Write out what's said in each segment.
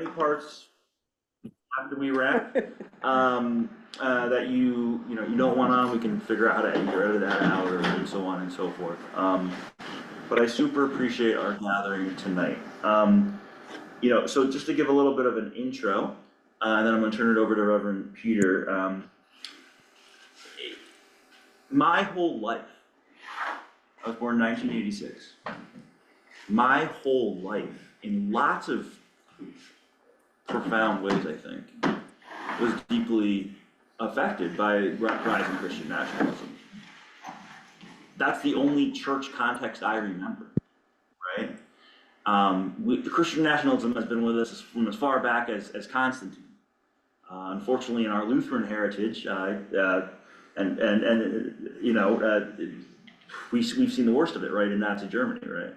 any parts after we wrap that you don't want on, we can figure out how to edit that out and so on and so forth. But I super appreciate our gathering tonight. So just to give a little bit of an intro, and then I'm going to turn it over to Reverend Peter. My whole life, I was born in 1986. My whole life, in lots of profound ways, I think, was deeply affected by rising Christian nationalism. That's the only church context I remember, right? Christian nationalism has been with us from as far back as Constantine. Unfortunately, in our Lutheran heritage, we've seen the worst of it, right, in Nazi Germany, right?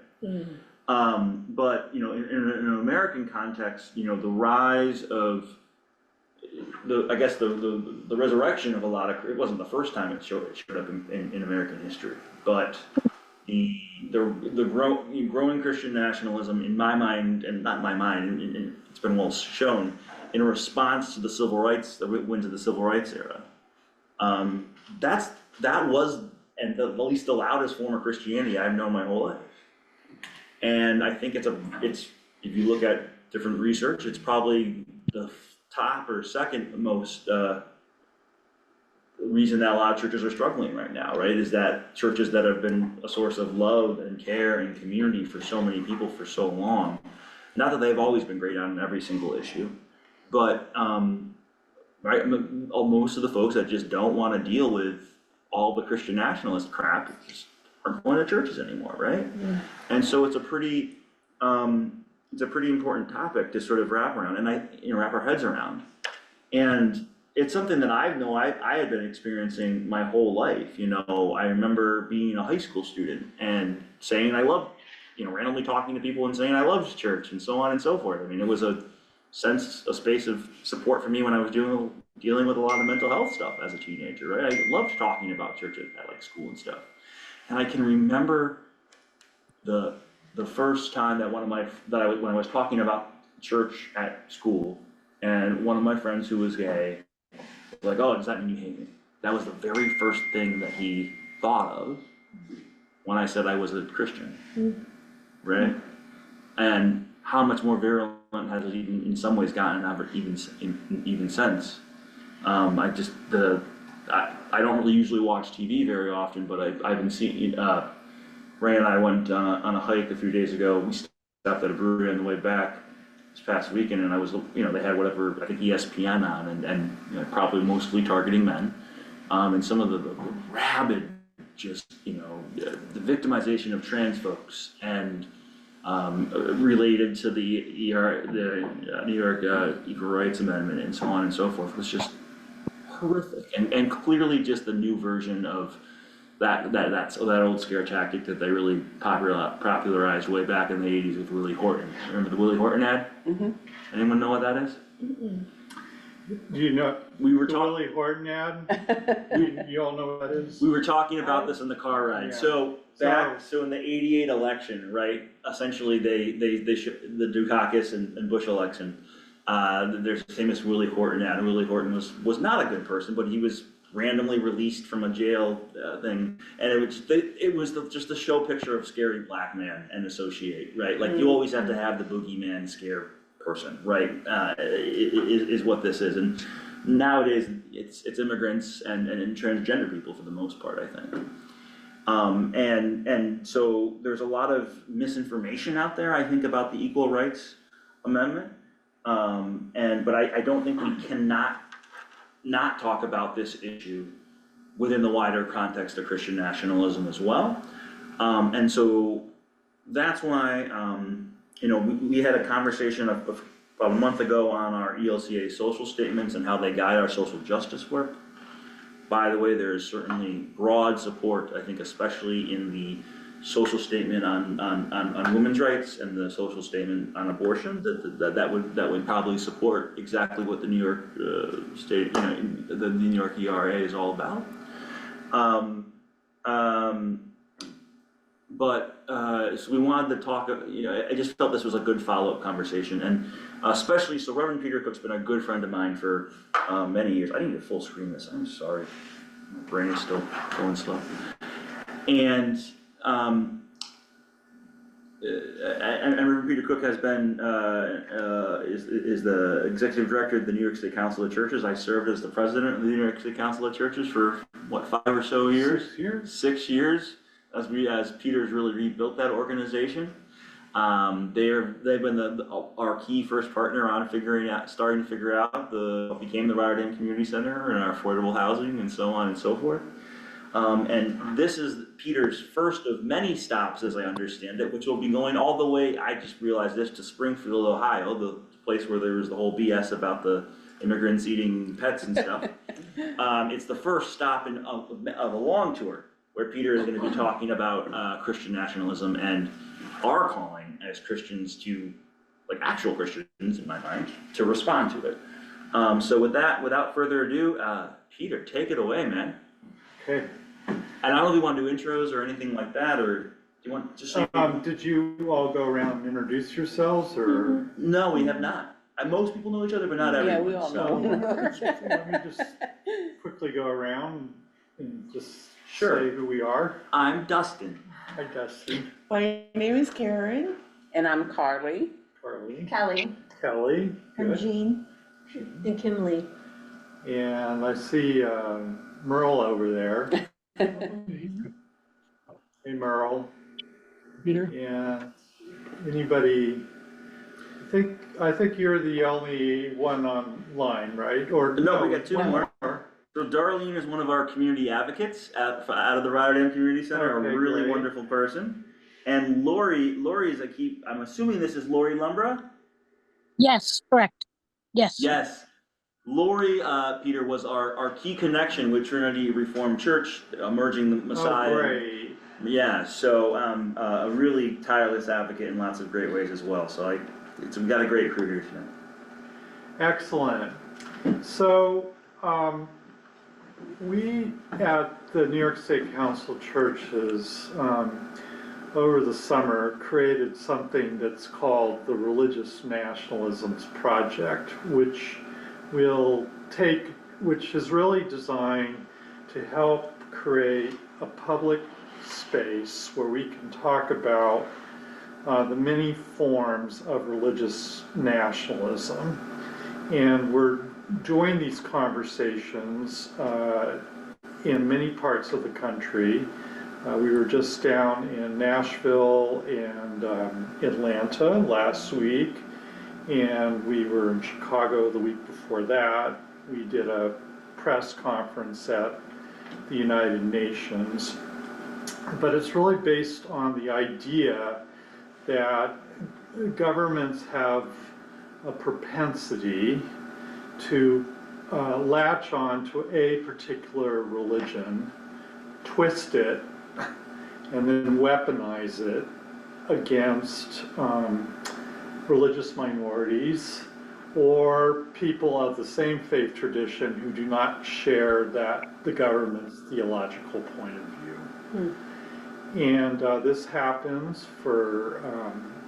But in an American context, the rise of the resurrection of a lot of, it wasn't the first time it showed up in American history, but the growing Christian nationalism, in my mind, and not my mind, and it's been well shown, in response to the civil rights, the winds of the civil rights era. That was, and at least the loudest form of Christianity I've known my whole life. And I think it's if you look at different research, it's probably the top or second most reason that a lot of churches are struggling right now, right? Is that churches that have been a source of love and care and community for so many people for so long, not that they've always been great on every single issue, but right, most of the folks that just don't want to deal with all the Christian nationalist crap just aren't going to churches anymore, right? And so it's a pretty important topic to sort of wrap around, and wrap our heads around. And it's something that I had been experiencing my whole life. I remember being a high school student and saying I loved, randomly talking to people and saying I loved church and so on and so forth. I mean, it was a space of support for me when I was dealing with a lot of mental health stuff as a teenager, right? I loved talking about church at like school and stuff. And I can remember the first time that when I was talking about church at school, and one of my friends who was gay was like, "Oh, does that mean you hate me?" That was the very first thing that he thought of when I said I was a Christian, right? And how much more virulent has it even in some ways gotten even since. I don't really usually watch TV very often, but I've been seeing. Ray and I went on a hike a few days ago. We stopped at a brewery on the way back this past weekend, and I was, they had whatever, I think ESPN on, and probably mostly targeting men, and some of the rabid, just the victimization of trans folks, and related to the New York Equal Rights Amendment and so on and so forth was just horrific, and clearly just the new version of that old scare tactic that they really popularized way back in the 80s with Willie Horton. Remember the Willie Horton ad? Anyone know what that is? Do you know we were the Willie Horton ad? you all know what that is? We were talking about this in the car ride. Yeah. So in the '88 election, right? Essentially, they the Dukakis and Bush election. There's a famous Willie Horton ad. Willie Horton was not a good person, but he was randomly released from a jail thing, and it was just a show picture of scary black man and associate, right? Like you always have to have the boogeyman scare person, right? Is what this is, and nowadays it's immigrants and transgender people for the most part, I think. And so there's a lot of misinformation out there, I think, about the Equal Rights Amendment, but I don't think we cannot not talk about this issue within the wider context of Christian nationalism as well. And so that's why, we had a conversation about a month ago on our ELCA social statements and how they guide our social justice work. By the way, there is certainly broad support, I think, especially in the social statement on women's rights and the social statement on abortion, that would probably support exactly what the New York state, the New York ERA is all about. So we wanted to talk, I just felt this was a good follow-up conversation, and especially, so Reverend Peter Cook's been a good friend of mine for many years. I need to full screen this, I'm sorry. My brain is still going slow. And Reverend Peter Cook has been, is the executive director of the New York State Council of Churches. I served as the president of the New York State Council of Churches for, what, 5 or so years? 6 years? 6 years, as Peter's really rebuilt that organization. They've been our key first partner on starting to figure out what became the Rotterdam Community Center and our affordable housing and so on and so forth. And this is Peter's first of many stops, as I understand it, which will be going all the way, I just realized this, to Springfield, Ohio, the place where there was the whole BS about the immigrants eating pets and stuff. It's the first stop of a long tour where Peter is going to be talking about Christian nationalism and our calling as Christians to, like actual Christians in my mind, to respond to it. So with that, without further ado, Peter, take it away, man. Okay. And I don't know if you want to do intros or anything like that, or do you want to say? Did you all go around and introduce yourselves, or? No, we have not. Most people know each other, but not everyone. Yeah, we all so. know. Let me just quickly go around and just Sure. say who we are. I'm Dustin. Hi, Dustin, My name is Karen. And I'm Carly. Carly, Kelly. Kelly, I'm good. Jean. And Kimberly. And I see Merle over there. Hey, Merle. Peter? And anybody, I think you're the only one online, right? Or No, we got two one more. So Darlene is one of our community advocates out of the Rotterdam Community Center, Okay, a really great. wonderful person. And Lori is I'm assuming this is Lori Lumbra? Yes, correct. Yes. Yes. Lori, Peter, was our key connection with Trinity Reformed Church, Emerging the Messiah. Oh, great. Yeah, so a really tireless advocate in lots of great ways as well. So we've got a great crew here tonight. Excellent. So, we at the New York State Council Churches, over the summer, created something that's called the Religious Nationalisms Project, which is really designed to help create a public space where we can talk about the many forms of religious nationalism. And we're doing these conversations in many parts of the country. We were just down in Nashville and Atlanta last week, and we were in Chicago the week before that. We did a press conference at the United Nations. But it's really based on the idea that governments have a propensity to latch on to a particular religion, twist it, and then weaponize it against religious minorities or people of the same faith tradition who do not share the government's theological point of view. And this happens for,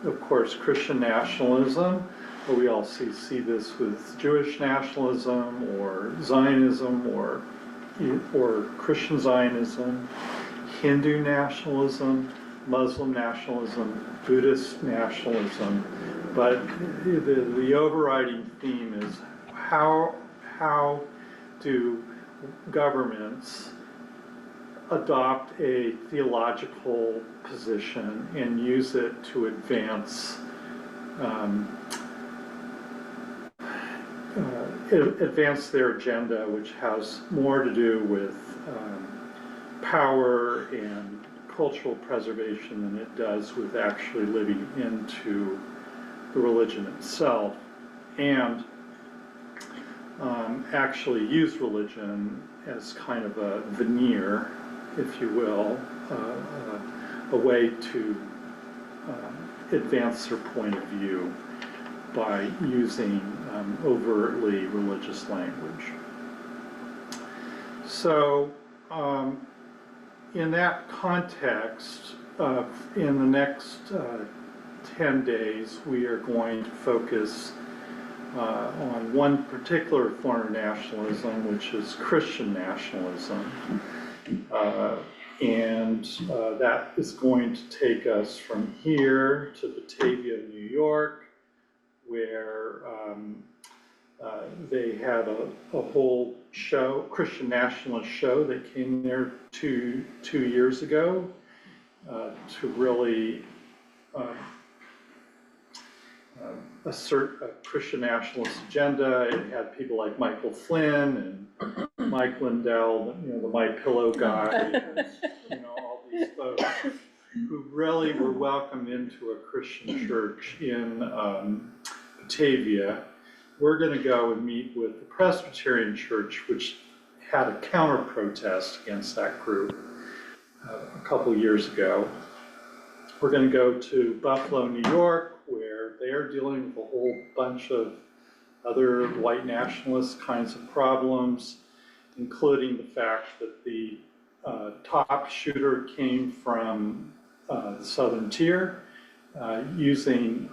of course, Christian nationalism, but we also see this with Jewish nationalism or Zionism or Christian Zionism, Hindu nationalism, Muslim nationalism, Buddhist nationalism. But the overriding theme is how do governments adopt a theological position and use it to advance their agenda, which has more to do with power and cultural preservation than it does with actually living into the religion itself, and actually use religion as kind of a veneer, if you will, a way to advance their point of view by using overtly religious language. So in that context, in the next 10 days, we are going to focus on one particular form of nationalism, which is Christian nationalism. That is going to take us from here to Batavia, New York, where they had a whole show, Christian nationalist show that came there two years ago to really assert a Christian nationalist agenda. It had people like Michael Flynn and Mike Lindell, the My Pillow guy, and, all these folks who really were welcomed into a Christian church in Batavia. We're going to go and meet with the Presbyterian Church, which had a counter protest against that group a couple years ago. We're going to go to Buffalo, New York, where they're dealing with a whole bunch of other white nationalist kinds of problems, including the fact that the top shooter came from the Southern Tier, using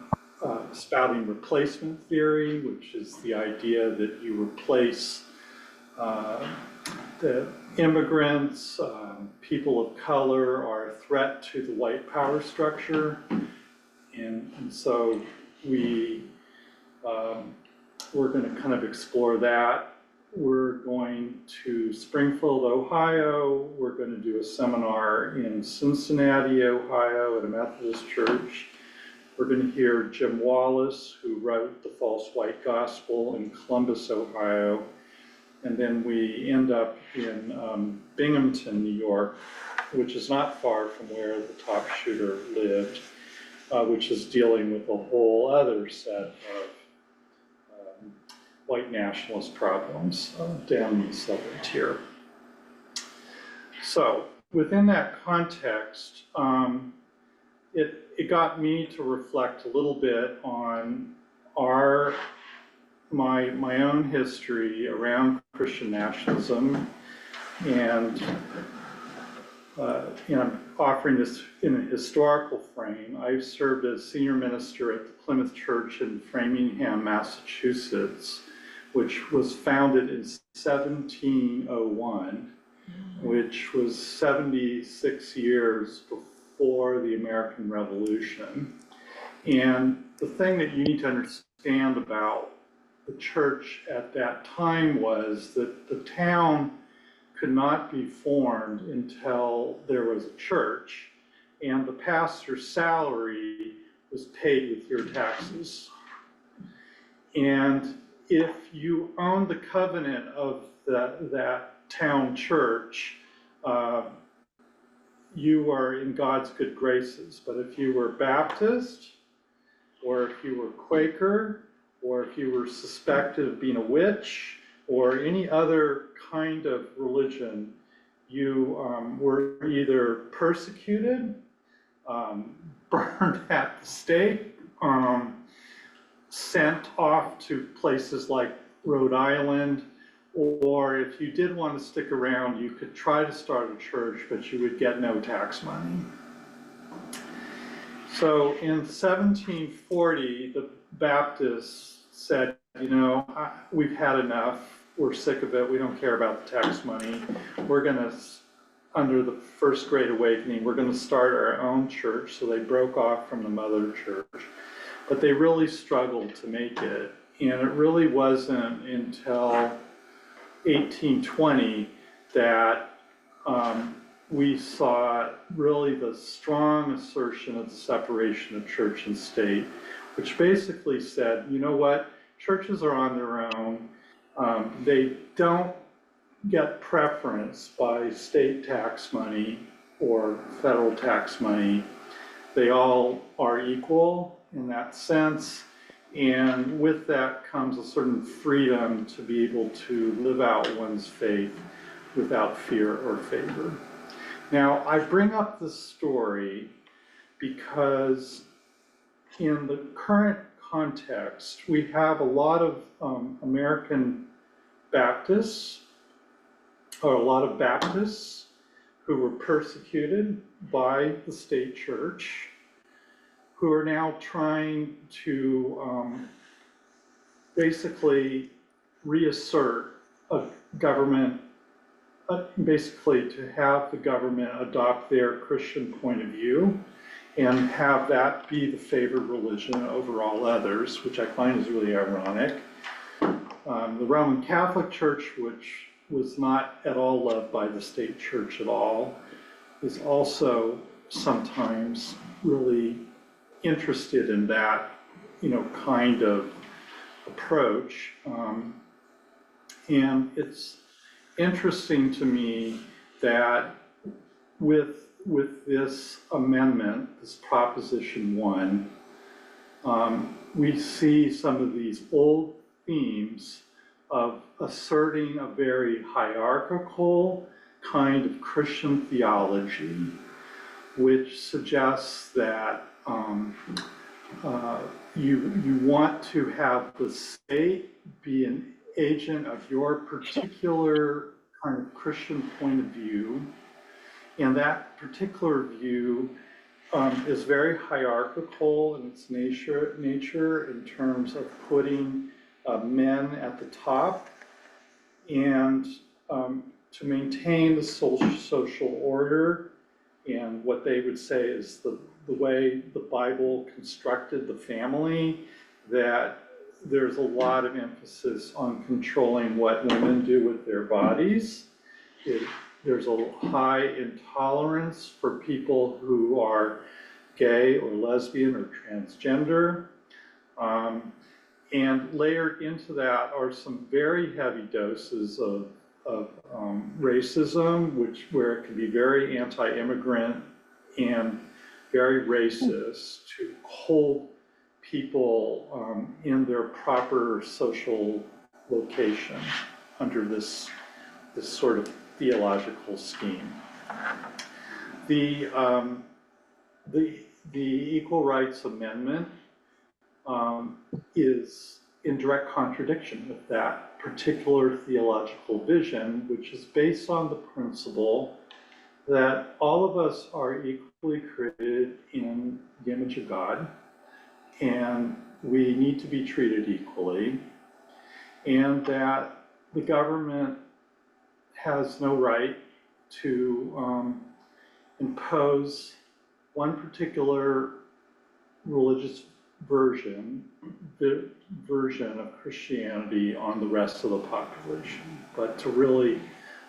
spouting replacement theory, which is the idea that you replace the immigrants, people of color are a threat to the white power structure. And so we're going to kind of explore that. We're going to Springfield, Ohio. We're going to do a seminar in Cincinnati, Ohio at a Methodist church. We're going to hear Jim Wallace, who wrote The False White Gospel, in Columbus, Ohio. And then we end up in Binghamton, New York, which is not far from where the top shooter lived, which is dealing with a whole other set of white nationalist problems down in the Southern Tier. So within that context, it got me to reflect a little bit on my own history around Christian nationalism, and I'm offering this in a historical frame. I've served as senior minister at the Plymouth Church in Framingham, Massachusetts, which was founded in 1701, which was 76 years before the American Revolution. And the thing that you need to understand about the church at that time was that the town could not be formed until there was a church, and the pastor's salary was paid with your taxes. And if you owned the covenant of that town church, you are in God's good graces. But if you were Baptist, or if you were Quaker, or if you were suspected of being a witch, or any other kind of religion, you were either persecuted, burned at the stake, sent off to places like Rhode Island, or if you did want to stick around, you could try to start a church, but you would get no tax money. So in 1740, the Baptists said, we've had enough, we're sick of it, we don't care about the tax money. We're going to, under the First Great Awakening, we're going to start our own church. So they broke off from the mother church, but they really struggled to make it. And it really wasn't until 1820 that we saw really the strong assertion of the separation of church and state, which basically said, you know what, churches are on their own. They don't get preference by state tax money or federal tax money. They all are equal in that sense. And with that comes a certain freedom to be able to live out one's faith without fear or favor. Now, I bring up this story because in the current context, we have a lot of American Baptists, or a lot of Baptists who were persecuted by the state church, who are now trying to basically reassert a government, basically to have the government adopt their Christian point of view and have that be the favored religion over all others, which I find is really ironic. The Roman Catholic Church, which was not at all loved by the state church at all, is also sometimes really interested in that, kind of approach. And it's interesting to me that with this amendment, this Proposition 1, we see some of these old themes of asserting a very hierarchical kind of Christian theology, which suggests that you want to have the state be an agent of your particular kind of Christian point of view, and that particular view is very hierarchical in its nature in terms of putting men at the top, and to maintain the social order and what they would say is the way the Bible constructed the family, that there's a lot of emphasis on controlling what women do with their bodies. There's a high intolerance for people who are gay or lesbian or transgender. And layered into that are some very heavy doses of racism, where it can be very anti-immigrant and very racist to hold people in their proper social location under this sort of theological scheme. The Equal Rights Amendment is in direct contradiction with that particular theological vision, which is based on the principle that all of us are equally created in the image of God, and we need to be treated equally, and that the government has no right to impose one particular religious version of Christianity on the rest of the population, but to really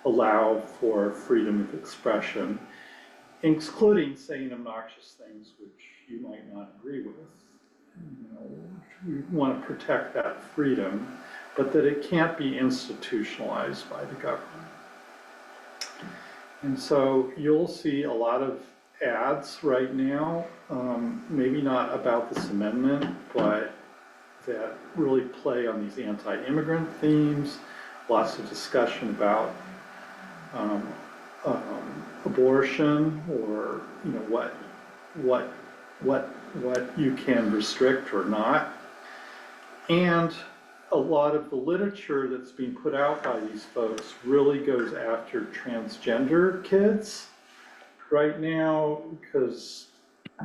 allow for freedom of expression, including saying obnoxious things which you might not agree with. We want to protect that freedom, but that it can't be institutionalized by the government. And so you'll see a lot of ads right now, maybe not about this amendment, but that really play on these anti-immigrant themes, lots of discussion about abortion, or what you can restrict or not. And a lot of the literature that's being put out by these folks really goes after transgender kids right now, because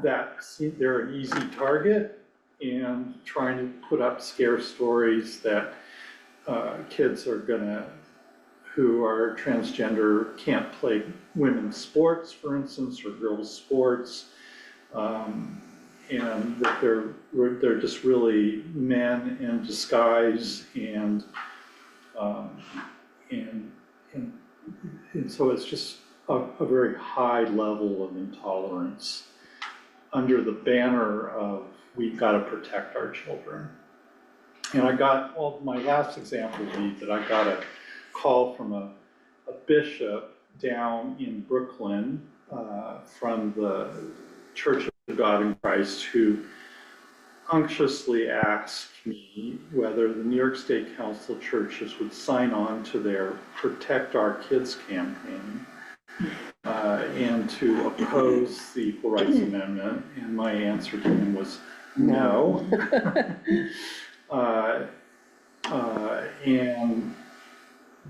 they're an easy target, and trying to put up scare stories that kids who are transgender can't play women's sports, for instance, or girls' sports, and that they're just really men in disguise, and so it's just a very high level of intolerance under the banner of we've got to protect our children. And my last example would be that I got a call from a bishop down in Brooklyn from the Church of God in Christ, who unctuously asked me whether the New York State Council churches would sign on to their Protect Our Kids campaign and to oppose the Equal Rights Amendment. And my answer to him was no. And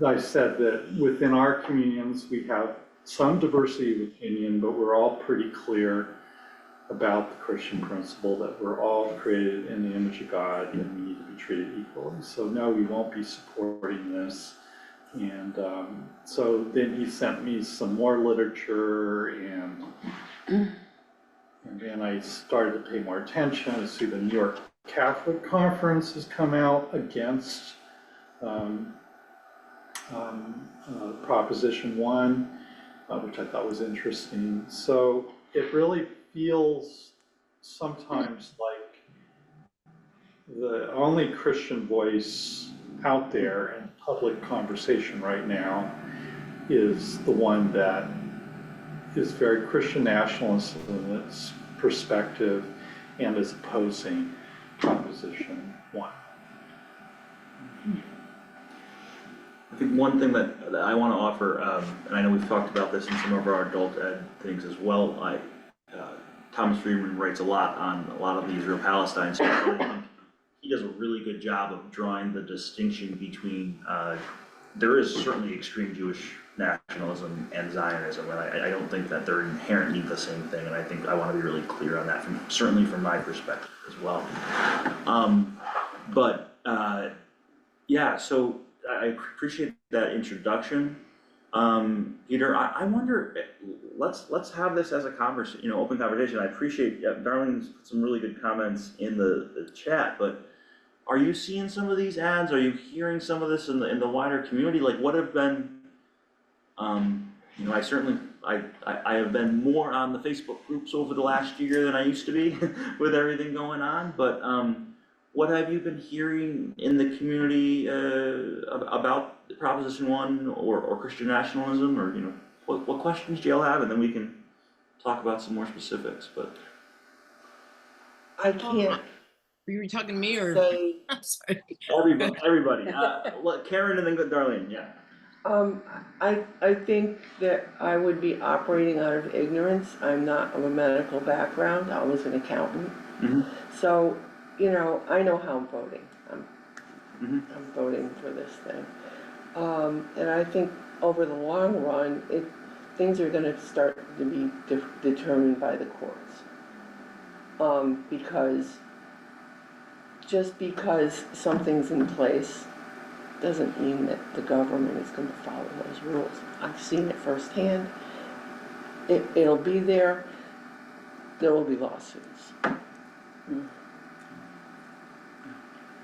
I said that within our communions we have some diversity of opinion, but we're all pretty clear about the Christian principle that we're all created in the image of God and we need to be treated equally. So no, we won't be supporting this. And so then he sent me some more literature, and then I started to pay more attention. I see the New York Catholic Conference has come out against Proposition 1, which I thought was interesting. So it really feels sometimes like the only Christian voice out there in public conversation right now is the one that is very Christian nationalist in its perspective and is opposing Proposition 1. I think one thing that I want to offer, and I know we've talked about this in some of our adult ed things as well. Thomas Friedman writes a lot on a lot of the Israel-Palestine stuff. And I think he does a really good job of drawing the distinction between. There is certainly extreme Jewish nationalism and Zionism, and I don't think that they're inherently the same thing. And I think I want to be really clear on that, certainly from my perspective as well. Yeah, so I appreciate that introduction. Peter, I wonder, let's have this as a conversation, open conversation. I appreciate, Darlene's put some really good comments in the chat, but are you seeing some of these ads? Are you hearing some of this in the wider community? Like, what have been, I certainly, I have been more on the Facebook groups over the last year than I used to be with everything going on, but what have you been hearing in the community about Proposition 1 or Christian nationalism, or what questions do y'all have, and then we can talk about some more specifics. But I can't Were you talking to me or? say, I'm sorry. everybody. Karen and then Darlene. Yeah. I think that I would be operating out of ignorance. I'm not of a medical background. I was an accountant. Mm-hmm. So, I know how I'm voting. Mm-hmm. I'm voting for this thing. And I think over the long run, things are gonna start to be determined by the courts. Because just because something's in place doesn't mean that the government is gonna follow those rules. I've seen it firsthand. It'll be there. There will be lawsuits.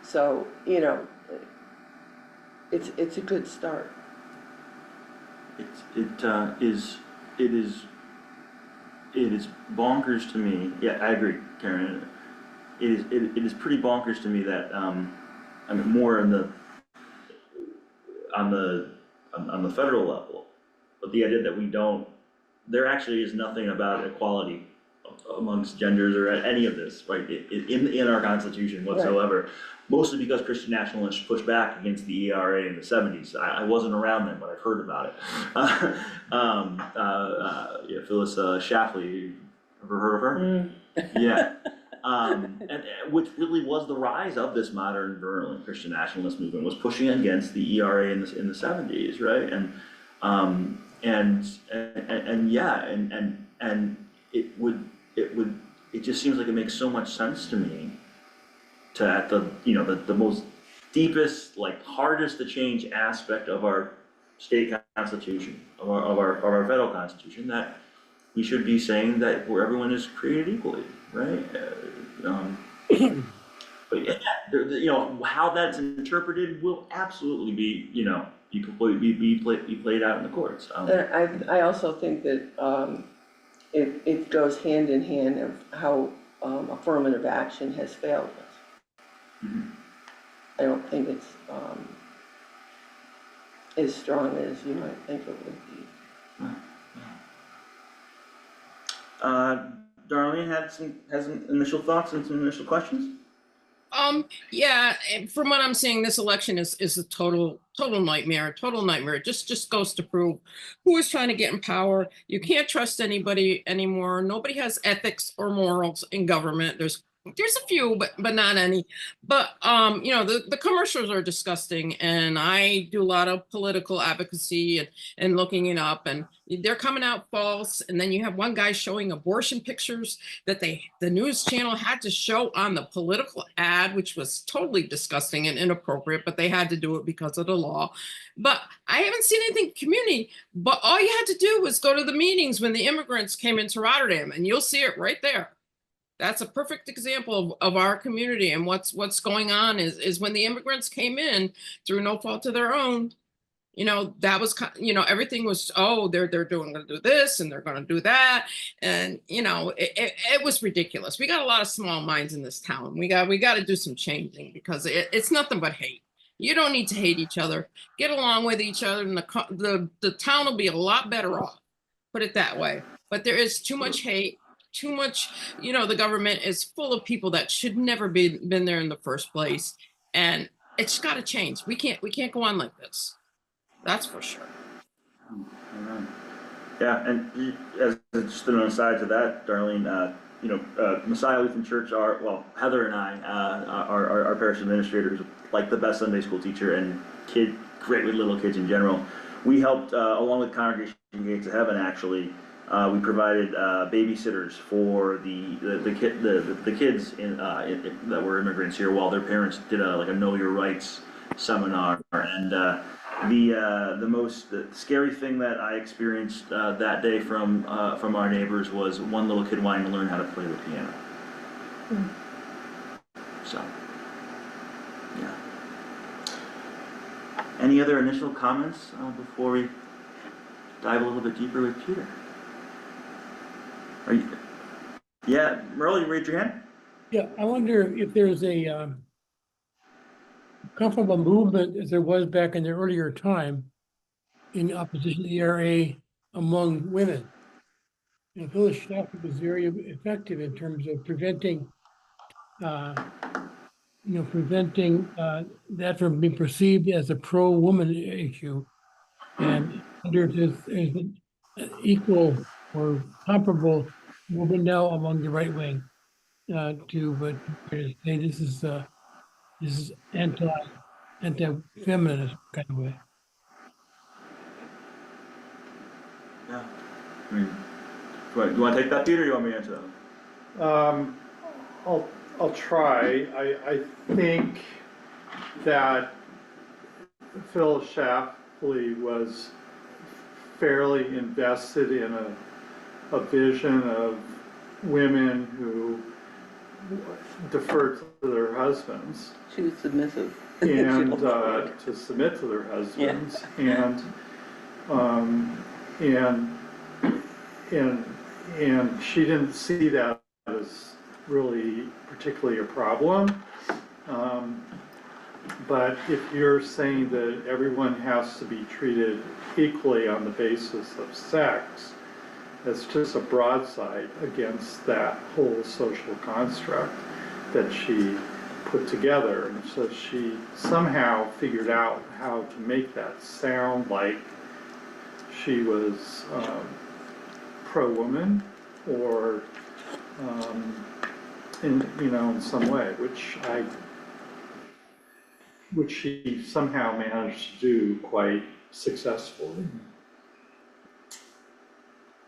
So, it's a good start. It is bonkers to me. Yeah, I agree, Karen. It is pretty bonkers to me that more on the federal level, but the idea that there actually is nothing about equality amongst genders or any of this, right, in our Constitution whatsoever. Right. Mostly because Christian nationalists pushed back against the ERA in the 70s. I wasn't around then, but I've heard about it. Phyllis Schlafly, ever heard of her? Yeah. And which really was the rise of this modern virulent Christian nationalist movement, was pushing against the ERA in the 70s, right? And it just seems like it makes so much sense to me to at the most deepest, hardest to change aspect of our state constitution, of our federal constitution, that we should be saying that where everyone is created equally, right? But yeah, how that's interpreted will absolutely be be played out in the courts. I also think that it goes hand in hand of how affirmative action has failed us. Mm-hmm. I don't think it's as strong as you might think it would be. Darlene has some initial thoughts and some initial questions. Yeah, and from what I'm seeing, this election is a total nightmare, It just goes to prove who is trying to get in power. You can't trust anybody anymore. Nobody has ethics or morals in government. There's There's a few, but not any. But you know, the commercials are disgusting, and I do a lot of political advocacy and looking it up, and they're coming out false. And then you have one guy showing abortion pictures that the news channel had to show on the political ad, which was totally disgusting and inappropriate, but they had to do it because of the law. But I haven't seen anything community, but all you had to do was go to the meetings when the immigrants came into Rotterdam, and you'll see it right there. That's a perfect example of our community, and what's going on is when the immigrants came in through no fault of their own, you know, that was, you know, everything was, oh, they're going to do this and they're going to do that. And, you know, it was ridiculous. We got a lot of small minds in this town. We got to do some changing, because it's nothing but hate. You don't need to hate each other. Get along with each other, and the town will be a lot better off. Put it that way. But there is too much hate. Too much, you know, the government is full of people that should never been there in the first place, and it's got to change. We can't go on like this. That's for sure. Yeah, and as just an aside to that, Darlene, you know, Messiah Lutheran Church, Heather and I, our parish administrators, like the best Sunday school teacher and great with little kids in general. We helped, along with Congregation Gates of Heaven, actually. We provided babysitters for the kids that were immigrants here, while their parents did a Know Your Rights seminar. And the scary thing that I experienced that day from our neighbors was one little kid wanting to learn how to play the piano. So, yeah. Any other initial comments before we dive a little bit deeper with Peter? Are you? Yeah, Merle, you raised your hand? Yeah, I wonder if there's a comparable movement as there was back in the earlier time in opposition to the ERA among women. You know, Phyllis Schlafly was very effective in terms of preventing that from being perceived as a pro-woman issue. And I wonder if there's an equal or comparable movement now among the right wing to say this is anti-feminist kind of way. Yeah. I mean, you want to take that, Peter, or you want me to answer that? I'll try. I think that Phil Schlafly was fairly invested in a vision of women who deferred to their husbands. She was submissive. And to submit to their husbands. Yeah. And she didn't see that as really particularly a problem. But if you're saying that everyone has to be treated equally on the basis of sex, it's just a broadside against that whole social construct that she put together. And so she somehow figured out how to make that sound like she was pro-woman or in some way, which she somehow managed to do quite successfully.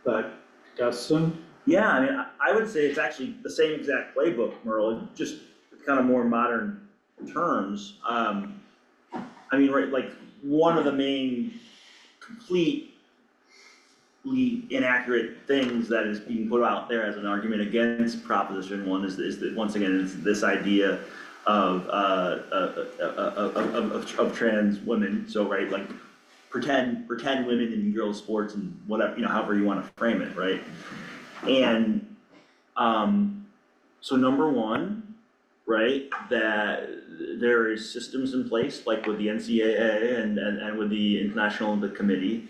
But Dustin? Yeah, I mean, I would say it's actually the same exact playbook, Merle, just kind of more modern terms. I mean, right, like one of the main completely inaccurate things that is being put out there as an argument against Proposition 1 is that, once again, it's this idea of trans women. So, right, like pretend women in girls' sports and whatever, however you want to frame it, right? And so number one, right, that there is systems in place, like with the NCAA and with the International Olympic Committee,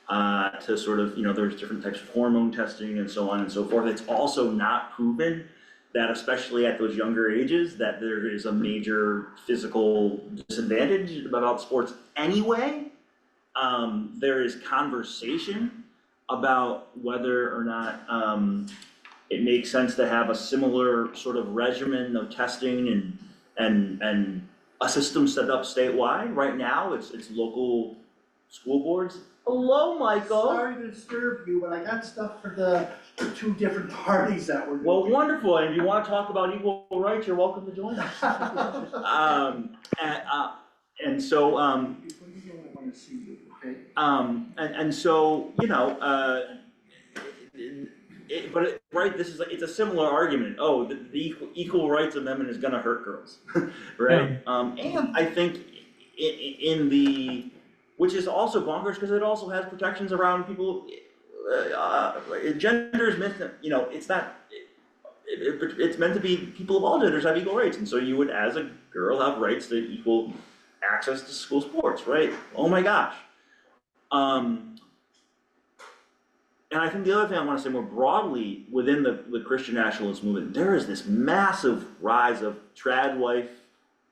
to sort of, there's different types of hormone testing and so on and so forth. It's also not proven that, especially at those younger ages, that there is a major physical disadvantage about sports anyway. There is conversation about whether or not it makes sense to have a similar sort of regimen of testing and a system set up statewide. Right now, it's local school boards. Hello, Michael. Sorry to disturb you, but I got stuff for the two different parties that we're doing. Well, wonderful, and if you wanna talk about equal rights, you're welcome to join us. And so, When you go, I wanna see you, okay? and so, you know, right, this is, it's a similar argument, oh, the equal rights amendment is gonna hurt girls, right? And I think in the, which is also bonkers, because it also has protections around people, gender is meant to, you know, it's not, it's meant to be people of all genders have equal rights, and so you would, as a girl, have rights to equal access to school sports, right? Oh my gosh. And I think the other thing I want to say more broadly within the Christian nationalist movement, there is this massive rise of trad wife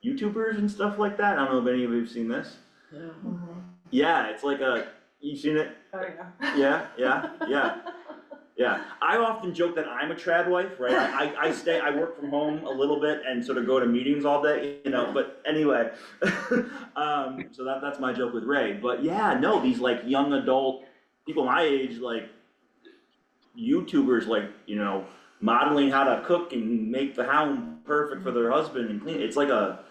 YouTubers and stuff like that. I don't know if any of you have seen this. Yeah. Yeah, it's like you've seen it? Oh, yeah. Yeah. I often joke that I'm a trad wife, right? I work from home a little bit and sort of go to meetings all day, you know, but anyway. So that's my joke with Ray. But yeah, no, these like young adult people my age, like YouTubers, like, you know, modeling how to cook and make the hound perfect for their husband and clean. It's like a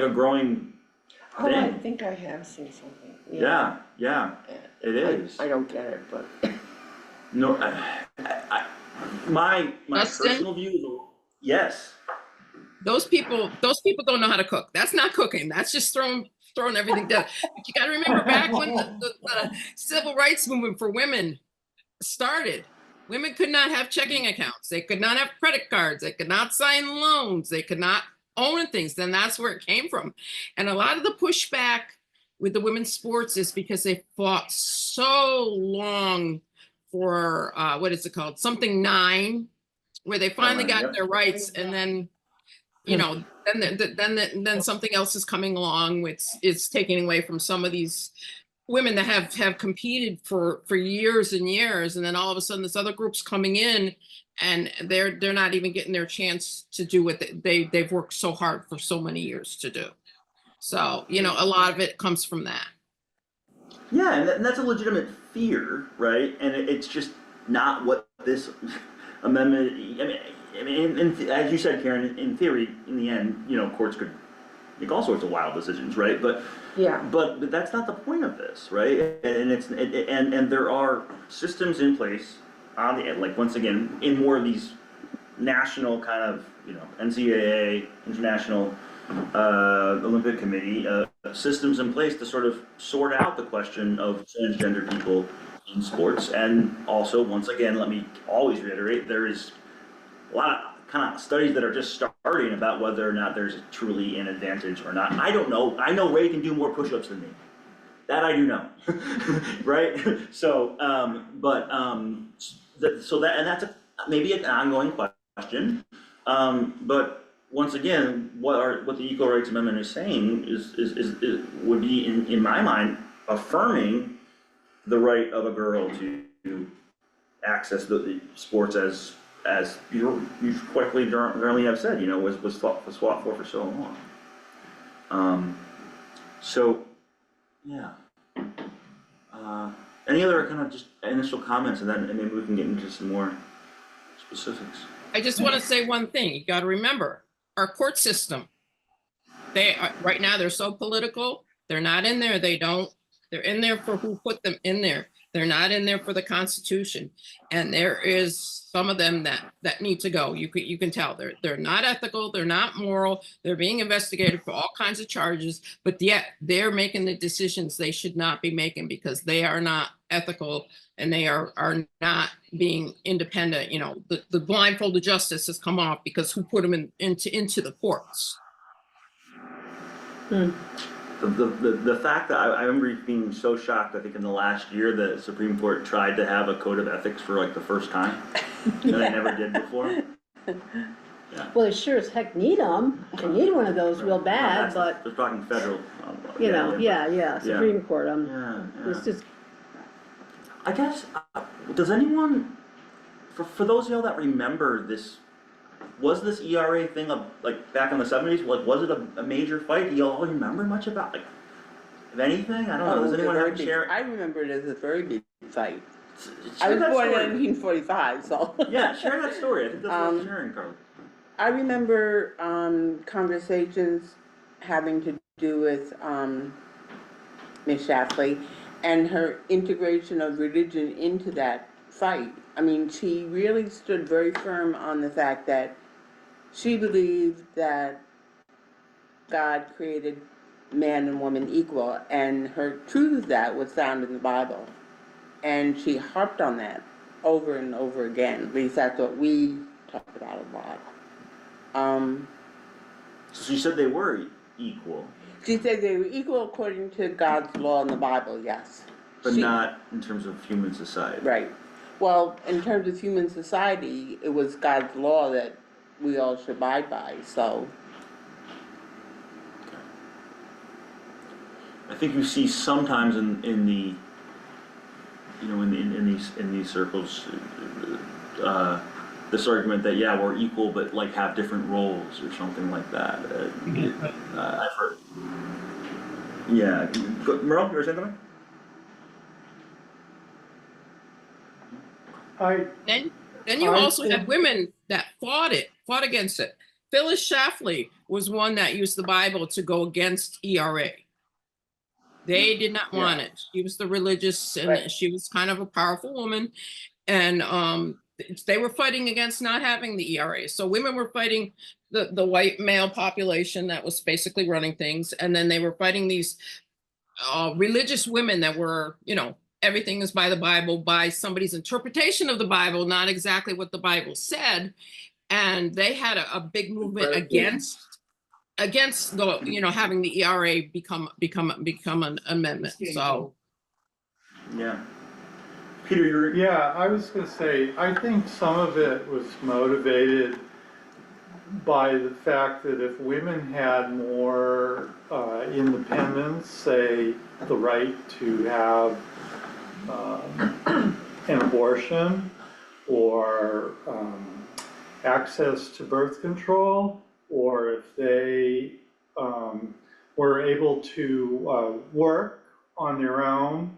growing Oh, I thing. think I have seen something. Yeah, it is. I don't get it, but. No, my Dustin? personal view is, yes. Those people don't know how to cook. That's not cooking. That's just throwing everything down. But you gotta remember back when the civil rights movement for women started, women could not have checking accounts. They could not have credit cards. They could not sign loans. They could not own things. Then that's where it came from. And a lot of the pushback with the women's sports is because they fought so long for, what is it called? Something 9, where they finally got Yep. their rights, and then, you know, then something else is coming along, which is taking away from some of these women that have competed for years and years, and then all of a sudden this other group's coming in, and they're not even getting their chance to do what they've worked so hard for so many years to do. So, you know, a lot of it comes from that. Yeah, and that's a legitimate fear, right? And it's just not what this amendment. I mean, as you said, Karen, in theory, in the end, you know, courts could make all sorts of wild decisions, right? But that's not the point of this, right? And and there are systems in place on the, like, once again, in more of these national kind of, you know, NCAA, International Olympic Committee, systems in place to sort of sort out the question of transgender people in sports. And also, once again, let me always reiterate, there is a lot of kind of studies that are just starting about whether or not there's truly an advantage or not. I don't know. I know Ray can do more push-ups than me. That I do know, right? So, that's maybe an ongoing question. But once again, what the Equal Rights Amendment is saying is would be in my mind affirming the right of a girl to access the sports as you quickly generally have said, you know, was fought for so long. So yeah. Any other kind of just initial comments, and then maybe we can get into some more specifics. I just want to say one thing. You got to remember our court system. They are, right now, they're so political. They're not in there. They're in there for who put them in there. They're not in there for the Constitution. And there is some of them that need to go. You can tell they're not ethical. They're not moral. They're being investigated for all kinds of charges, but yet they're making the decisions they should not be making because they are not ethical and they are not being independent. You know, the blindfolded justice has come off because who put them into the courts. The fact that I remember being so shocked, I think in the last year, the Supreme Court tried to have a code of ethics for like the first time, that they never did before. Yeah. Well, they sure as heck need them. They need one of those real bad, but, We're talking federal. you know, yeah, Supreme Court, Yeah. it's just, I guess, does anyone for those of y'all that remember this, was this ERA thing like back in the 70s? Like, was it a major fight? Do y'all remember much about, like, if anything? I don't know. Does anyone have a share? I remember it as a very big fight. Share I was that born in story. 1945, so. Yeah, share that story. I think that's worth sharing, Carly. I remember conversations having to do with Miss Shafley and her integration of religion into that fight. I mean, she really stood very firm on the fact that she believed that God created man and woman equal, and her truth of that was found in the Bible. And she harped on that over and over again. At least that's what we talked about a lot. So she said they were equal, She said they were equal according to God's law in the Bible, yes. but She- not in terms of human society. Right. Well, in terms of human society, it was God's law that we all should abide by, so. I think you see sometimes in the, you know, in these circles, this argument that, yeah, we're equal, but like have different roles or something like that. I've heard. Yeah, Merle, you were saying something? Then you I also had think- women that fought against it. Phyllis Schlafly was one that used the Bible to go against ERA. They did not want it. She was the religious, and Right. she was kind of a powerful woman, and they were fighting against not having the ERA. So women were fighting the white male population that was basically running things, and then they were fighting these religious women that were, you know, everything is by the Bible, by somebody's interpretation of the Bible, not exactly what the Bible said. And they had a big movement against the, you know, having the ERA become an amendment. So Yeah. Peter, you're. Yeah, I was gonna say, I think some of it was motivated by the fact that if women had more independence, say the right to have an abortion or access to birth control, or if they were able to work on their own,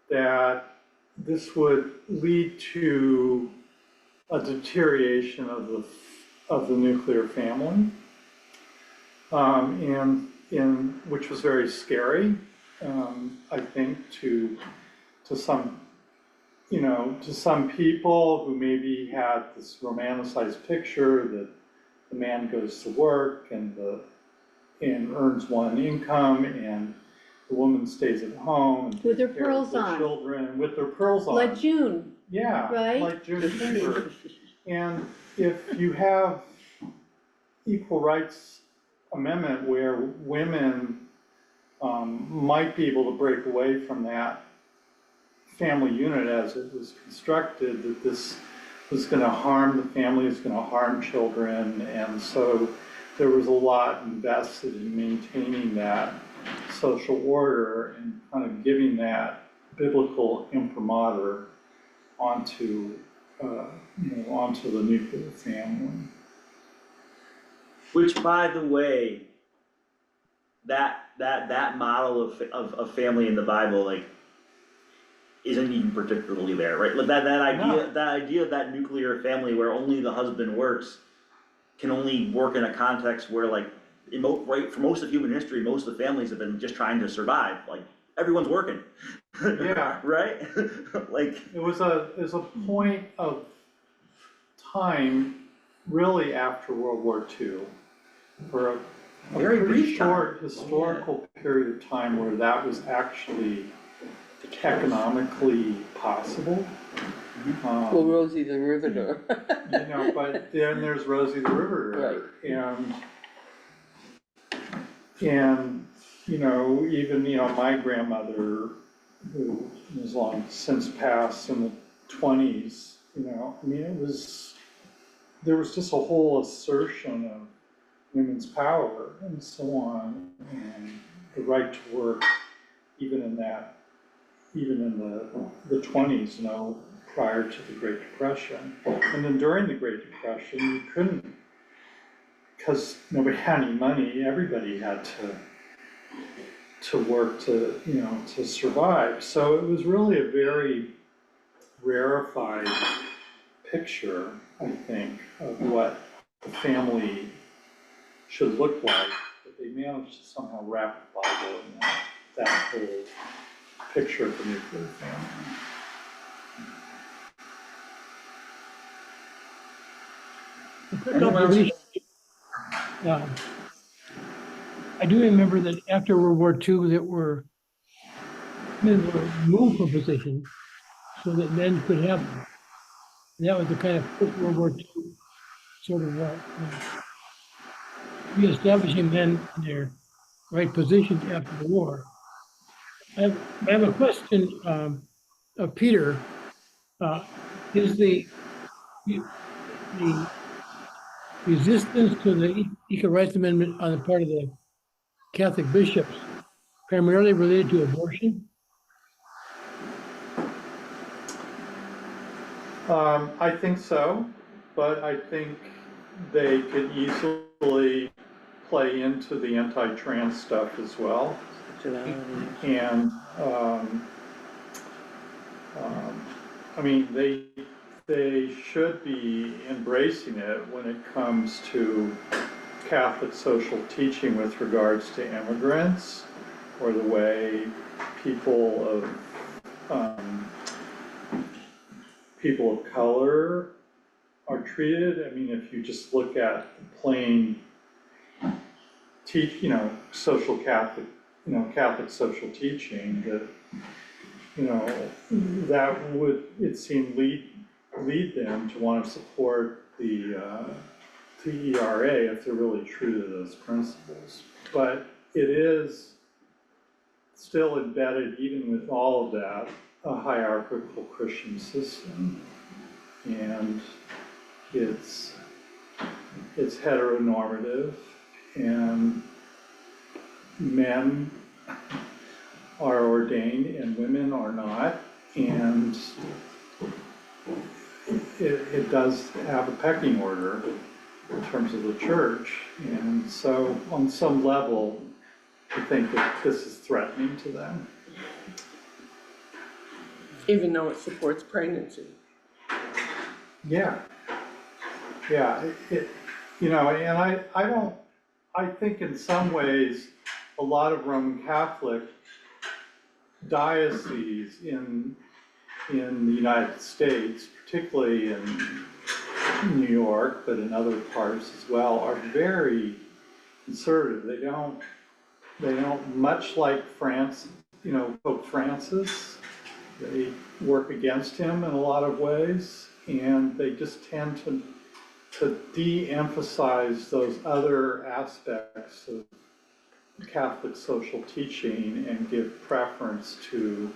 that this would lead to a deterioration of the nuclear family, and which was very scary, I think, to some, you know, to some people who maybe had this romanticized picture that the man goes to work and earns one income, and the woman stays at home and With her takes care of pearls the on. children with their pearls on. Like June, Yeah, right? like June Cooper. And if you have equal rights amendment where women might be able to break away from that family unit as it was constructed, that this was gonna harm the family, it's gonna harm children, and so there was a lot invested in maintaining that social order and kind of giving that biblical imprimatur onto, onto the nuclear family. Which, by the way, that model of family in the Bible, like, isn't even particularly there, right? Like that idea of that nuclear family where only the husband works can only work in a context where, like, right, for most of human history, most of the families have been just trying to survive. Like, everyone's working. Yeah. Right? Like, It was a point of time really after World War II, for a Very pretty brief time. short historical period of time where that was actually economically possible. Well, Rosie the Riveter. You know, but then there's Rosie the Riveter, and you know, even, you know, my grandmother, who was long since passed in the 20s, you know, I mean, there was just a whole assertion of women's power and so on, and the right to work, even in the 20s, you know, prior to the Great Depression. And then during the Great Depression, you couldn't, because nobody had any money, everybody had to work to, you know, to survive. So it was really a very rarefied picture, I think, of what the family should look like. But they managed to somehow wrap the Bible in that whole picture of the nuclear family. I do remember that after World War II, that men were moved from positions so that men could have them. And that was the kind of post-World War II sort of reestablishing men in their right positions after the war. I have a question of Peter. Is the resistance to the Equal Rights Amendment on the part of the Catholic bishops primarily related to abortion? I think so, but I think they could easily play into the anti-trans stuff as well. And, I mean, they should be embracing it when it comes to Catholic social teaching with regards to immigrants, or the way people of color are treated. I mean, if you just look at plain social Catholic, Catholic social teaching, that, that would, it seemed, lead them to want to support the ERA if they're really true to those principles. But it is still embedded, even with all of that, a hierarchical Christian system, and it's heteronormative, and men are ordained and women are not, and it does have a pecking order in terms of the church. And so on some level, I think that this is threatening to them. Even though it supports pregnancy. Yeah, and I think in some ways, a lot of Roman Catholic dioceses in the United States, particularly in New York, but in other parts as well, are very conservative. They don't, much like France, Pope Francis, they work against him in a lot of ways, and they just tend to de-emphasize those other aspects of Catholic social teaching and give preference to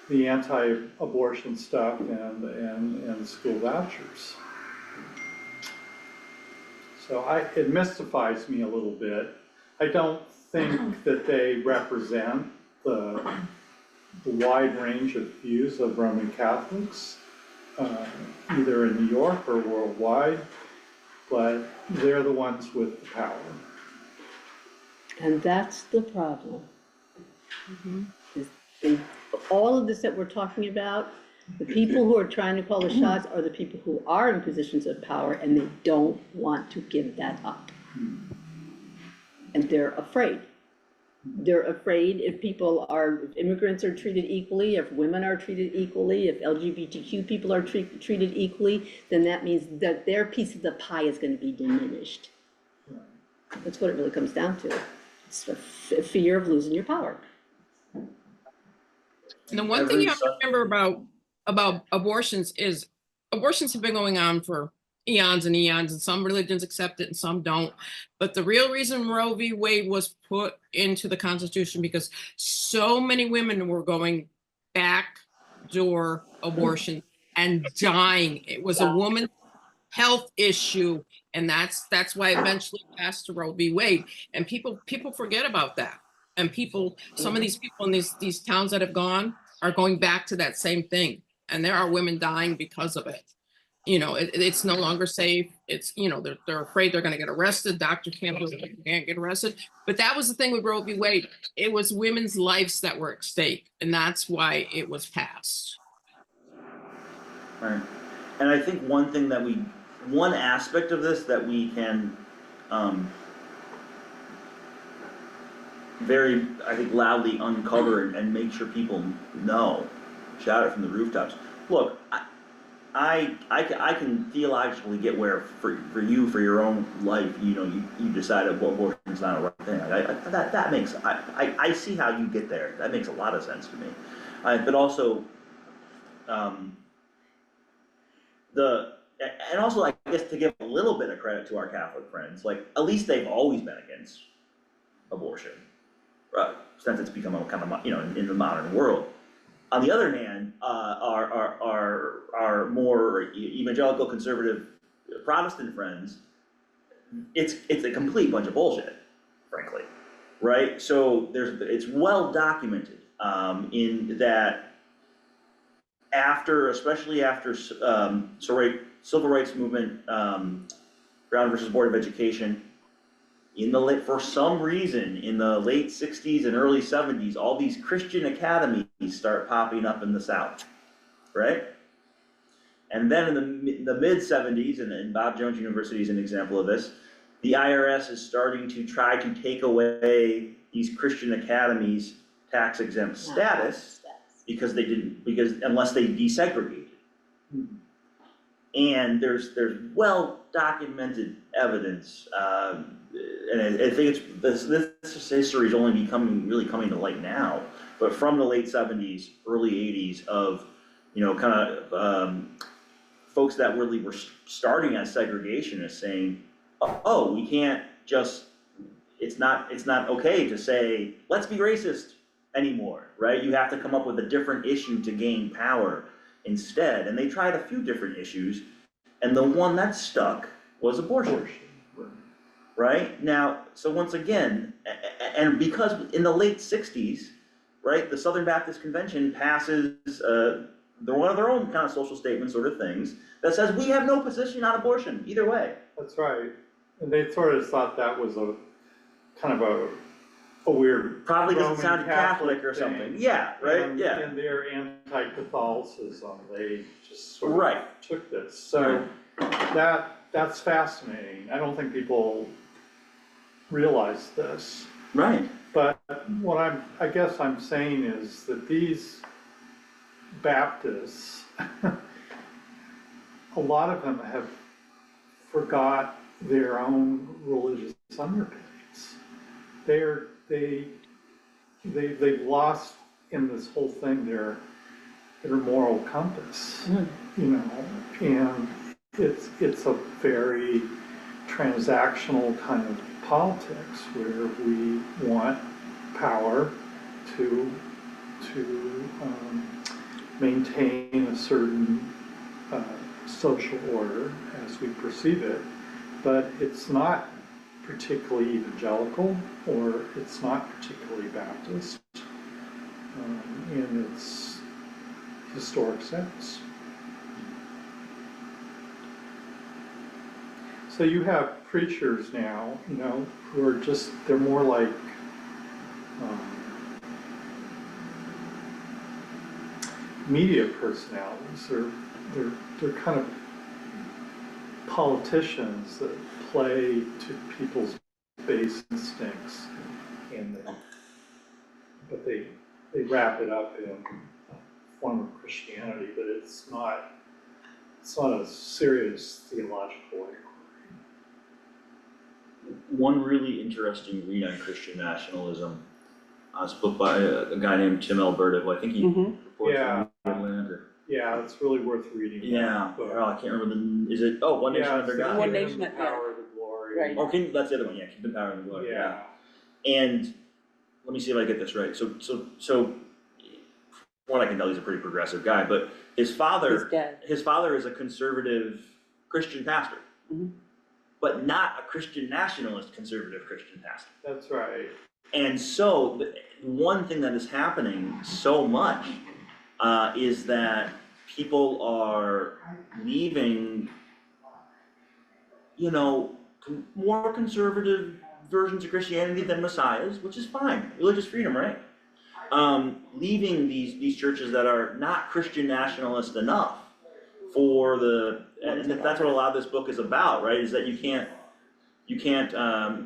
the anti-abortion stuff and school vouchers. So it mystifies me a little bit. I don't think that they represent the wide range of views of Roman Catholics, either in New York or worldwide, but they're the ones with the power. And that's the problem. Is all of this that we're talking about, the people who are trying to call the shots are the people who are in positions of power, and they don't want to give that up. And they're afraid. They're afraid if immigrants are treated equally, if women are treated equally, if LGBTQ people are treated equally, then that means that their piece of the pie is going to be diminished. That's what it really comes down to. It's a fear of losing your power. And the one thing you have to remember about abortions is abortions have been going on for eons and eons, and some religions accept it and some don't. But the real reason Roe v. Wade was put into the Constitution because so many women were going backdoor abortion and dying. It was a woman's health issue, and that's why eventually passed to Roe v. Wade. And people forget about that. And some of these people in these towns that have gone are going back to that same thing. and there are women dying because of it. You know, it's no longer safe. It's, you know, they're afraid they're gonna get arrested. Doctor can't get arrested. But that was the thing with Roe v. Wade. It was women's lives that were at stake, and that's why it was passed. Right. And I think one aspect of this that we can, very, I think, loudly uncover and make sure people know, shout it from the rooftops. Look, I can theologically get where for you, for your own life, you know, you decided, well, abortion's not a right thing. That makes, I see how you get there. That makes a lot of sense to me. But also, and also, I guess, to give a little bit of credit to our Catholic friends, like, at least they've always been against abortion, right? Since it's become a kind of, you know, in the modern world. On the other hand, our more evangelical, conservative, Protestant friends, it's a complete bunch of bullshit, frankly, right? So it's well documented in that especially after civil rights movement, Brown versus Board of Education, for some reason, in the late 60s and early 70s, all these Christian academies start popping up in the South, right? And then in the mid 70s, and Bob Jones University is an example of this, the IRS is starting to try to take away these Christian academies' tax exempt status because unless they desegregate. And there's well documented evidence, and I think this history is only really coming to light now, but from the late 70s, early 80s of, you know, kind of folks that really were starting as segregationists saying, oh, we can't just, it's not okay to say, let's be racist anymore, right? You have to come up with a different issue to gain power instead. And they tried a few different issues, and the one that stuck was abortion. Right? Now, so once again, and because in the late 60s, right, the Southern Baptist Convention passes one of their own kind of social statement sort of things that says we have no position on abortion either way. That's right. And they sort of thought that was a kind of a weird Probably doesn't Roman sound Catholic or thing. something. Yeah, right? And, Yeah. and their anti-Catholicism, they just sort of Right. took this. So that's fascinating. I don't think people realize this. Right. But what I guess I'm saying is that these Baptists, a lot of them have forgot their own religious underpinnings. They've lost in this whole thing their moral compass, you know, and it's a very transactional kind of politics where we want power to maintain a certain social order as we perceive it, but it's not particularly evangelical or it's not particularly Baptist in its historic sense. So you have preachers now, you know, who are just, they're more like media personalities. They're kind of politicians that play to people's base instincts, but they wrap it up in a form of Christianity, but it's not a serious theological inquiry. One really interesting read on Christian nationalism, a book by a guy named Tim Alberta, who I think he reports Yeah. in Atlanta. Yeah, it's really worth reading. Yeah, well, I can't remember One Nation Under God? One Nation, the yeah. Power of the Glory. Right. Oh, that's the other one, yeah, Keep the Power and the Glory, Yeah. And let me see if I get this right. So one I can tell he's a pretty progressive guy, but his His father dad. is a conservative Christian pastor, but not a Christian nationalist conservative Christian pastor. That's right. And so one thing that is happening so much is that people are leaving, you know, more conservative versions of Christianity than messiahs, which is fine, religious freedom, right? Leaving these churches that are not Christian nationalist enough for and that's what a lot of this book is about, right? Is that you can't,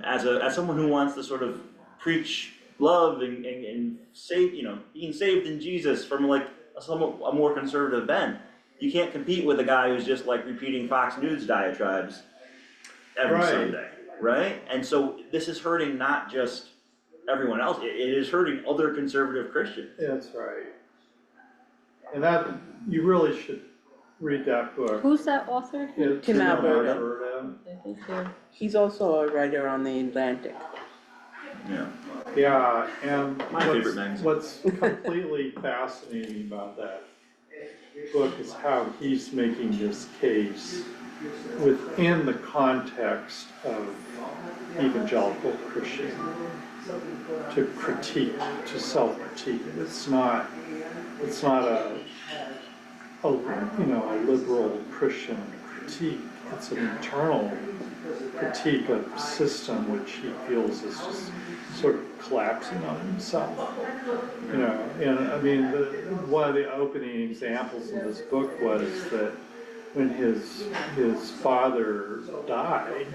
as someone who wants to sort of preach love and save, being saved in Jesus from like a more conservative bent, you can't compete with a guy who's just like repeating Fox News diatribes every Right. Sunday, right? And so this is hurting not just everyone else, it is hurting other conservative Christians. That's right. And that, you really should read that book. Who's that author? Yeah, Tim Alberta. Alberta. I think they're, He's also a writer on the Atlantic. Yeah. Yeah, and My favorite magazine. what's completely fascinating about that book is how he's making this case within the context of evangelical Christian, to critique, to self-critique. It's not a liberal Christian critique. It's an internal critique of the system which he feels is just sort of collapsing on himself. And I mean, one of the opening examples in this book was that when his father died,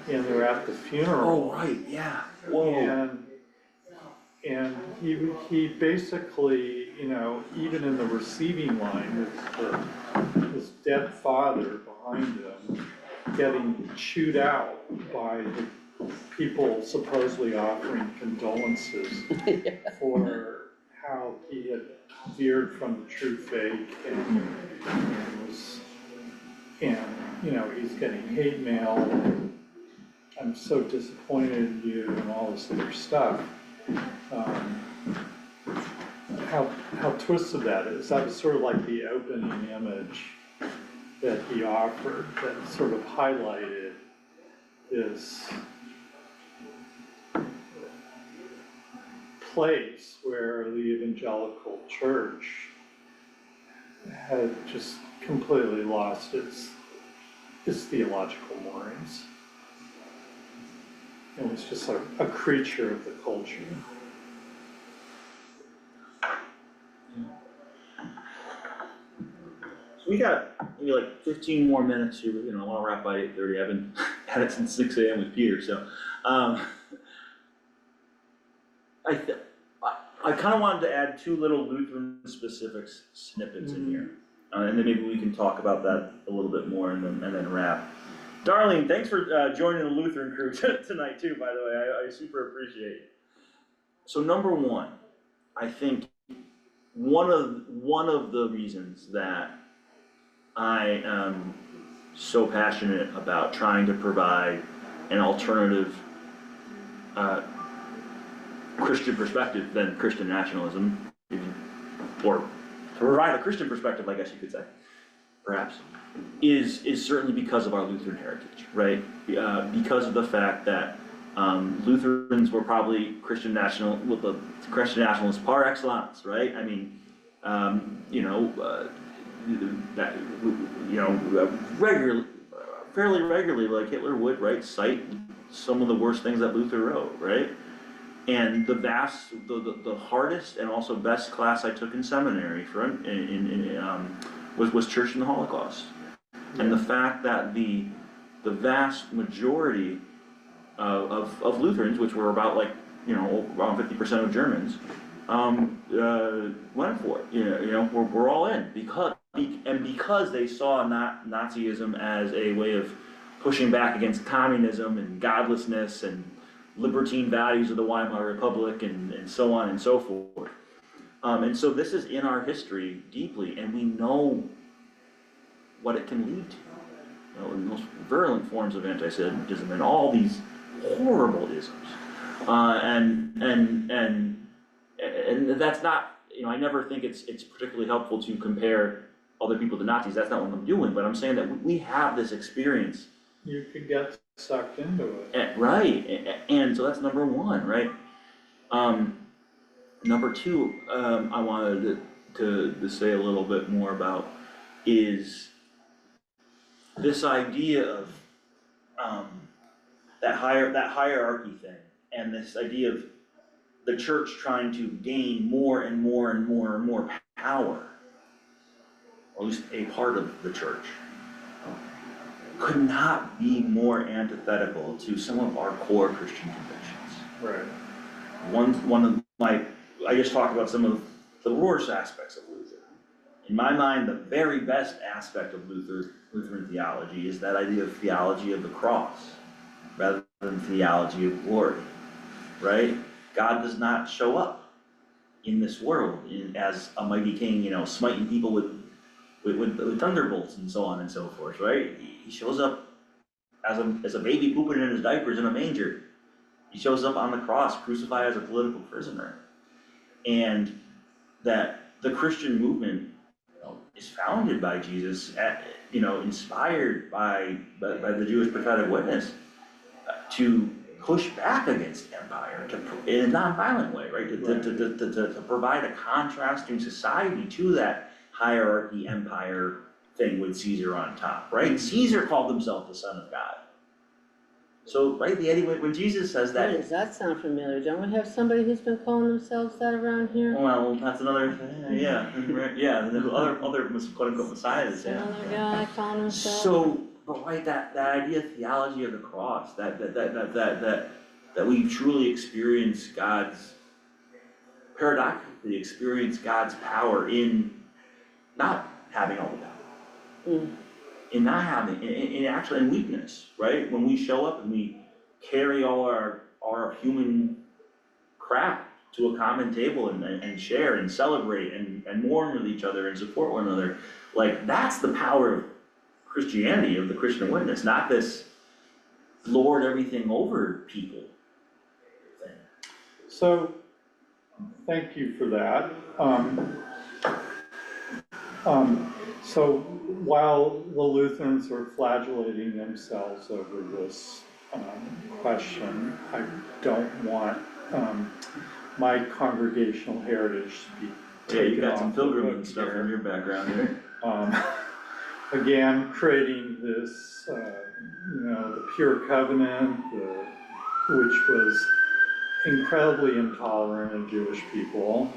and they're at the funeral. Oh, right, yeah, whoa. And he basically, even in the receiving line with his dead father behind him, getting chewed out by the people supposedly offering condolences for how he had veered from the true faith and he's getting hate mail, and I'm so disappointed in you and all this other stuff. How twisted that is. That was sort of like the opening image that he offered that sort of highlighted this place where the evangelical church had just completely lost its theological moorings. It was just a creature of the culture. So we got maybe like 15 more minutes here, I wanna wrap by 8:30, I've been at it since 6 a.m. with Peter, so, I kinda wanted to add two little Lutheran specific snippets in here. And then maybe we can talk about that a little bit more and then wrap. Darlene, thanks for joining the Lutheran crew tonight too, by the way, I super appreciate it. So number one, I think one of the reasons that I am so passionate about trying to provide an alternative Christian perspective than Christian nationalism, or to provide a Christian perspective, I guess you could say, perhaps, is certainly because of our Lutheran heritage, right? Because of the fact that Lutherans were probably Christian nationalists par excellence, right? I mean, fairly regularly, like Hitler would, right, cite some of the worst things that Luther wrote, right? And the hardest and also best class I took in seminary was Church in the Holocaust. And the fact that the vast majority of Lutherans, which were about around 50% of Germans, went for it. We're all in because they saw Nazism as a way of pushing back against communism and godlessness and libertine values of the Weimar Republic and so on and so forth. And so this is in our history deeply, and we know what it can lead to. The most virulent forms of anti-Semitism and all these horrible isms. And that's not, I never think it's particularly helpful to compare other people to Nazis. That's not what I'm doing, but I'm saying that we have this experience. You could get sucked into it. Right, and so that's number one, right? Number two, I wanted to say a little bit more about is this idea of, that hierarchy thing, and this idea of the church trying to gain more and more and more and more power, or at least a part of the church, could not be more antithetical to some of our core Christian convictions. Right. One of my, I just talked about some of the worst aspects of Luther. In my mind, the very best aspect of Lutheran theology is that idea of theology of the cross, rather than theology of glory, right? God does not show up in this world as a mighty king, smiting people with thunderbolts and so on and so forth, right? He shows up as a baby pooping in his diapers in a manger. He shows up on the cross, crucified as a political prisoner. And that the Christian movement, is founded by Jesus, inspired by the Jewish prophetic witness, to push back against empire in a non-violent way, right? To provide a contrasting society to that hierarchy empire thing with Caesar on top, right? Caesar called himself the Son of God. So, right, when Jesus says Why that, does that sound familiar? Don't we have somebody who's been calling themselves that around here? well, that's another thing, yeah, right, yeah, the other quote unquote messiahs, yeah. Another guy calling himself. So, but right, that idea of theology of the cross, that we truly experience God's, paradoxically experience God's power in not having all the power. In not having, in weakness, right? When we show up and we carry all our human crap to a common table and share and celebrate and mourn with each other and support one another, like that's the power of Christianity, of the Christian witness, not this lord everything over people thing. So, thank you for that. So while the Lutherans are flagellating themselves over this question, I don't want my congregational heritage to be Yeah, you taken got off some the pilgrim hook and stuff here. in your background here. Again, creating this, the pure covenant, which was incredibly intolerant of Jewish people,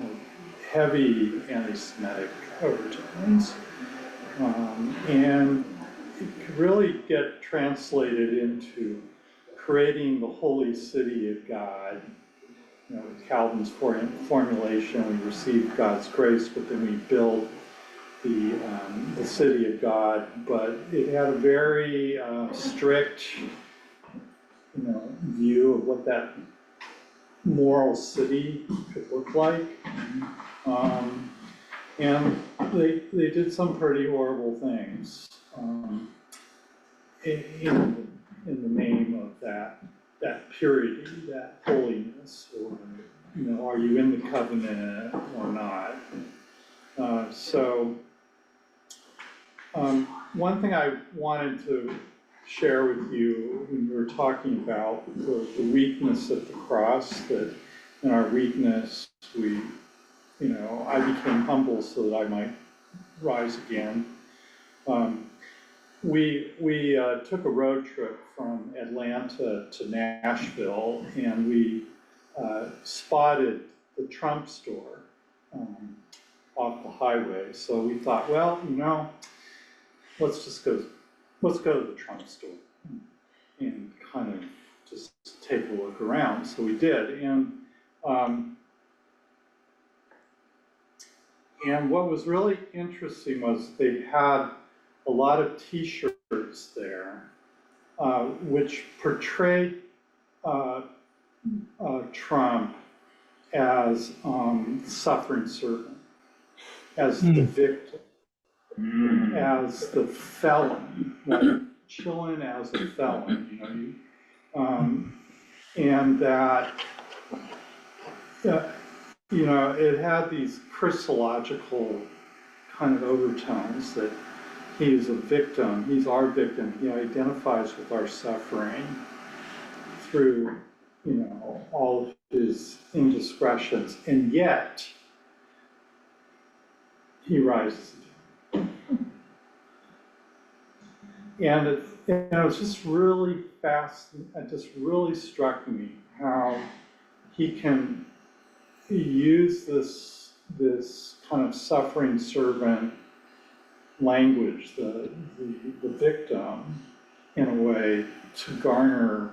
heavy anti-Semitic overtones, and it could really get translated into creating the holy city of God. With Calvin's formulation, we receive God's grace, but then we build the city of God. But it had a very strict, view of what that moral city could look like. And they did some pretty horrible things in the name of that purity, that holiness, or are you in the covenant or not? One thing I wanted to share with you when we were talking about the weakness at the cross, that in our weakness I became humble so that I might rise again. We took a road trip from Atlanta to Nashville, and we spotted the Trump store off the highway. So we thought, well, let's go to the Trump store and kind of just take a look around. So we did, and what was really interesting was they had a lot of T-shirts there, which portrayed Trump as suffering servant, as the victim, as the felon, like chilling as a felon, and that it had these Christological kind of overtones that he is a victim, he's our victim, he identifies with our suffering through, all of his indiscretions, and yet he rises. And it's just really it just really struck me how he can use this kind of suffering servant language, the victim, in a way to garner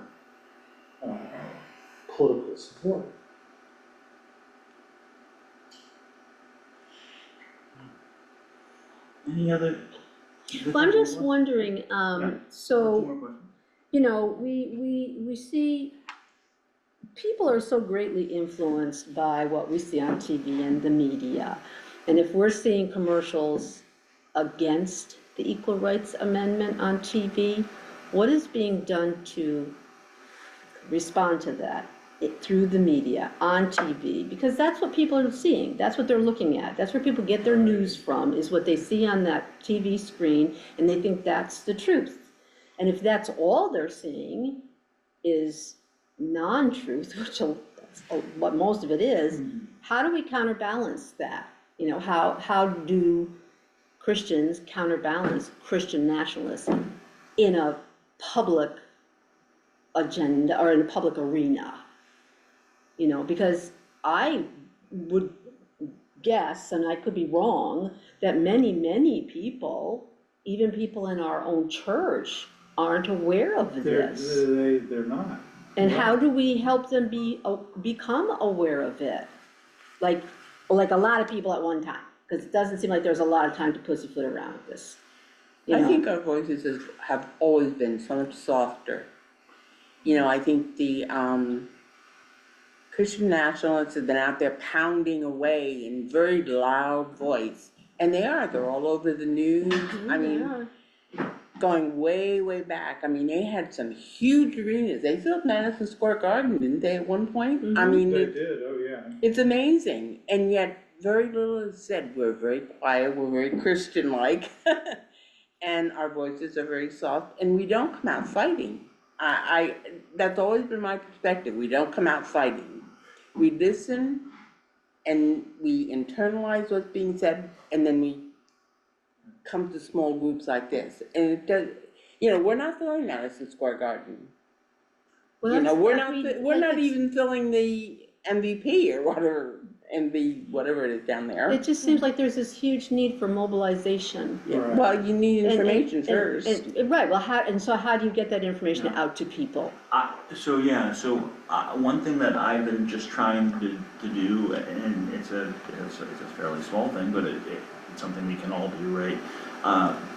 political support. Any other? Well, I'm just wondering, Yeah. Two so, more questions. you know, we see, people are so greatly influenced by what we see on TV and the media. And if we're seeing commercials against the Equal Rights Amendment on TV, what is being done to respond to that through the media, on TV? Because that's what people are seeing, that's what they're looking at, that's where people get their news from, is what they see on that TV screen, and they think that's the truth. And if that's all they're seeing is non-truth, which that's what most of it is, how do we counterbalance that? You know, how do Christians counterbalance Christian nationalism in a public agenda or in a public arena? You know, because I would guess, and I could be wrong, that many people, even people in our own church, aren't aware of this. They're not. And how do we help them become aware of it? Like a lot of people at one time, because it doesn't seem like there's a lot of time to pussyfoot around with this. You I know? think our voices have always been so much softer. You know, I think the Christian nationalists have been out there pounding away in very loud voice, and they're all over the news. I mean, going way, way back. I mean, they had some huge arenas. They filled Madison Square Garden, didn't they, at one point? I mean, They did, oh yeah. it's amazing, and yet very little is said. We're very quiet, we're very Christian-like, and our voices are very soft, and we don't come out fighting. That's always been my perspective. We don't come out fighting. We listen, and we internalize what's being said, and then we come to small groups like this. And it does, you know, we're not filling Madison Square Garden. Well, You know, that's- we're not it's- even filling the MVP or whatever it is down there. It just seems like there's this huge need for mobilization. Yeah, Right. well, you need And- information first. Right, well, how do you get that information Yeah. out to people? One thing that I've been just trying to do, and it's a fairly small thing, but it's something we can all do, right?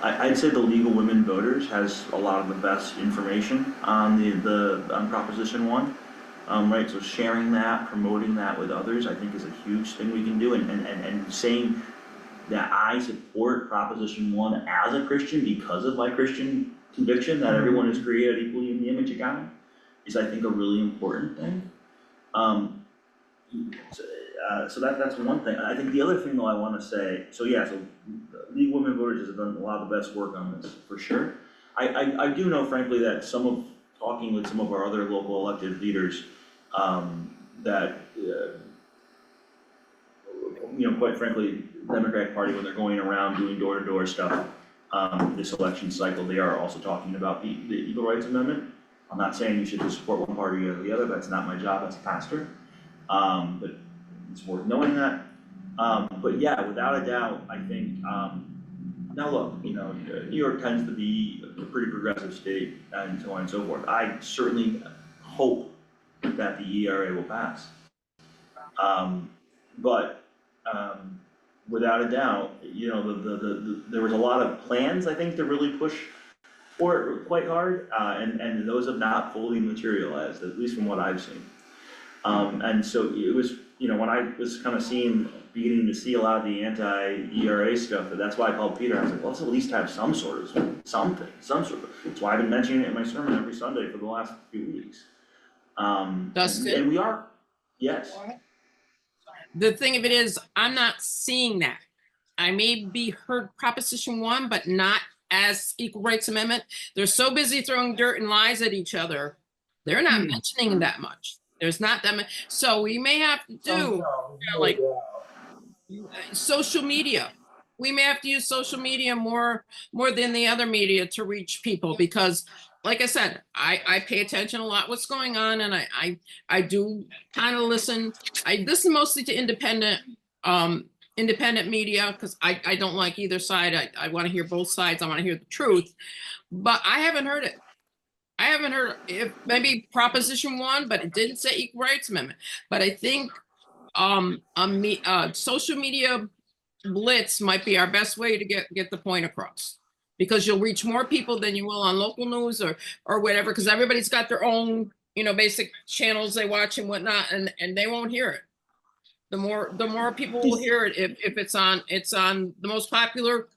I'd say the League of Women Voters has a lot of the best information on on Proposition 1. Right, so sharing that, promoting that with others, I think is a huge thing we can do, and saying that I support Proposition 1 as a Christian because of my Christian conviction that everyone is created equally in the image of God is, I think, a really important thing. So that's one thing. I think the other thing though I wanna say, so League of Women Voters has done a lot of the best work on this, for sure. I do know frankly that talking with some of our other local elected leaders, that, you know, quite frankly, Democratic Party, when they're going around doing door-to-door stuff, this election cycle, they are also talking about the Equal Rights Amendment. I'm not saying you should just support one party or the other, that's not my job as a pastor, but it's worth knowing that. But yeah, without a doubt, I think, now look, you know, New York tends to be a pretty progressive state and so on and so forth. I certainly hope that the ERA will pass. Without a doubt, you know, there was a lot of plans, I think, to really push for it quite hard, and those have not fully materialized, at least from what I've seen. And so it was, you know, when I was kind of beginning to see a lot of the anti-ERA stuff, that's why I called Peter. I was like, well, let's at least have some sort of. That's why I've been mentioning it in my sermon every Sunday for the last few weeks. Dustin? And we are, yes. The thing of it is, I'm not seeing that. I may be heard Proposition 1, but not as Equal Rights Amendment. They're so busy throwing dirt and lies at each other. They're not mentioning that much. There's not that much. So we may have to do like social media. we may have to use social media more than the other media to reach people, because like I said, I pay attention a lot what's going on, and I do kind of listen. I listen mostly to independent media, because I don't like either side. I want to hear both sides. I want to hear the truth, but I haven't heard it. I haven't heard if maybe Proposition 1, but it didn't say Equal Rights Amendment. But I think social media blitz might be our best way to get the point across, because you'll reach more people than you will on local news or whatever, because everybody's got their own, basic channels they watch and whatnot, and they won't hear it. The more people will hear it if it's on the most popular,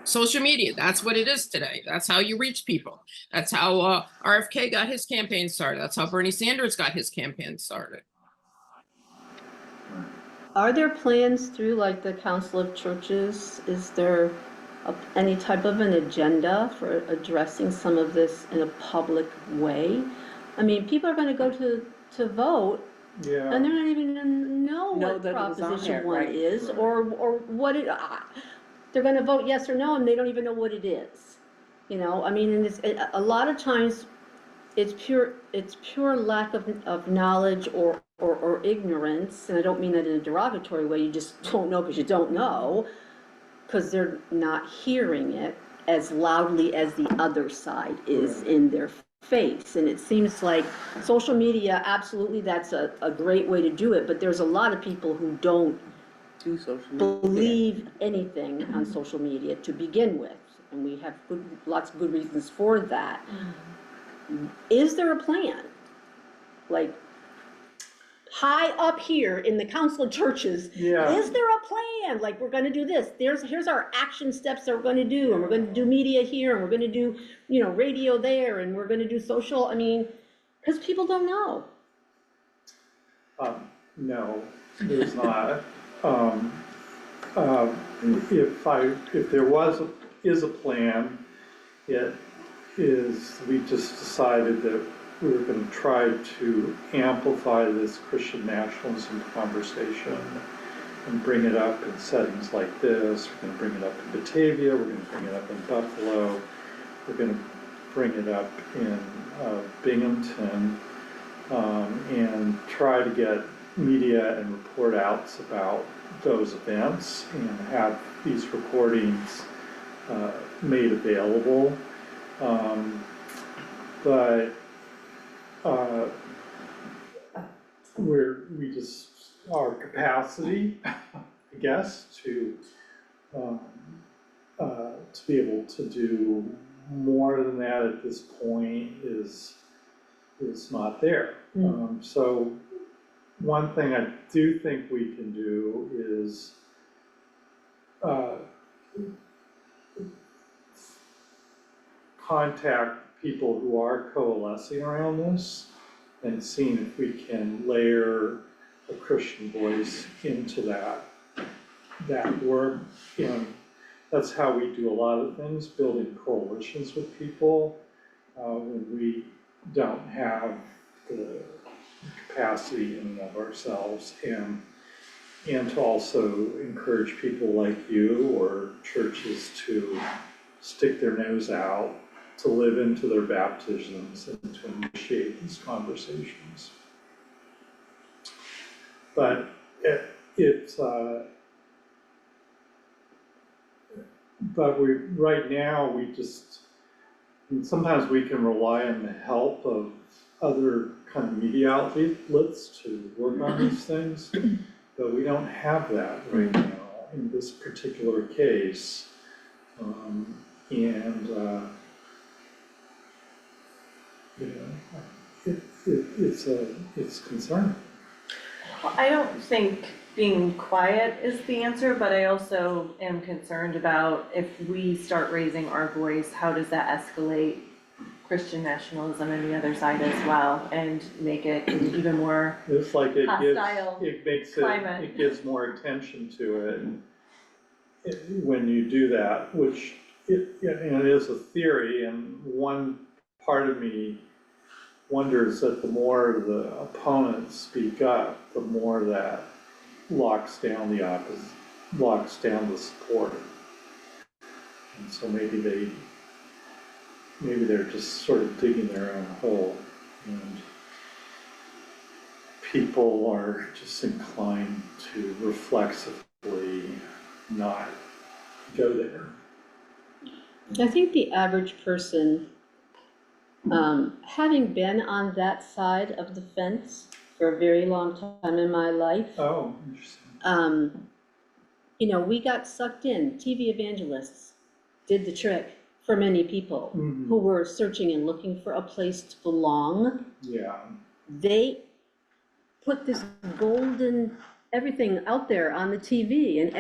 social media. That's what it is today. That's how you reach people. That's how RFK got his campaign started. That's how Bernie Sanders got his campaign started. Are there plans through like the Council of Churches? Is there any type of an agenda for addressing some of this in a public way? I mean, people are going to go to vote, Yeah. and they're not even going to know what that it was on Proposition there, 1 right. is, or what it. They're going to vote yes or no, and they don't even know what it is. I mean, and it's a lot of times, it's pure lack of knowledge or ignorance, and I don't mean that in a derogatory way. You just don't know because you don't know, because they're not hearing it as loudly as the other side is in their face. And it seems like social media, absolutely, that's a great way to do it, but there's a lot of people who don't Do social media. believe anything on social media to begin with, and we have lots of good reasons for that. Is there a plan, like high up here in the Council of Churches? Yeah. Is there a plan? Like, we're going to do this. Here's our action steps that we're going to do, and we're going to do media here, and we're going to do radio there, and we're going to do social. I mean, because people don't know. No, there's not. If there is a plan, it is, we just decided that we were going to try to amplify this Christian nationalism conversation and bring it up in settings like this. We're going to bring it up in Batavia, we're going to bring it up in Buffalo, we're going to bring it up in Binghamton, and try to get media and report outs about those events and have these recordings made available. But our capacity, I guess, to be able to do more than that at this point is not there. So one thing I do think we can do is contact people who are coalescing around this and seeing if we can layer a Christian voice into that work. And that's how we do a lot of things, building coalitions with people when we don't have the capacity in and of ourselves, and to also encourage people like you or churches to stick their nose out, to live into their baptisms and to initiate these conversations. But right now we just, sometimes we can rely on the help of other kind of media outlets to work on these things, but we don't have that right now in this particular case. It's concerning. Well, I don't think being quiet is the answer, but I also am concerned about if we start raising our voice, how does that escalate Christian nationalism on the other side as well, and make it even more It's like hostile climate. It gives more attention to it when you do that, which and it is a theory, and one part of me wonders that the more the opponents speak up, the more that locks down the locks down the support. And so maybe they're just sort of digging their own hole, and people are just inclined to reflexively not go there. I think the average person, having been on that side of the fence for a very long time in my life, Oh, interesting. you know, we got sucked in. TV evangelists did the trick for many people who were searching and looking for a place to belong. Yeah, They put this golden everything out there on the TV, and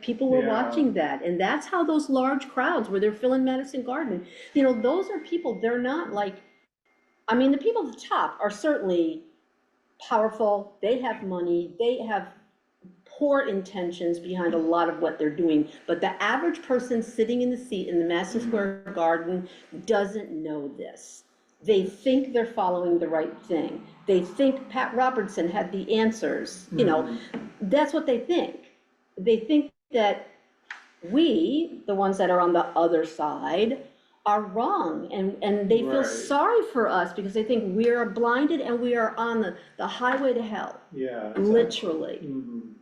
people were Yeah. watching that, and that's how those large crowds where they're filling Madison Garden, you know, those are people, they're not like, I mean, the people at the top are certainly powerful, they have money, they have poor intentions behind a lot of what they're doing, but the average person sitting in the seat in the Madison Square Garden doesn't know this. They think they're following the right thing. They think Pat Robertson had the answers, you know, that's what they think. They think that we, the ones that are on the other side, are wrong, and they feel Right. sorry for us because they think we are blinded and we are on the highway to hell, yeah. Exactly. literally.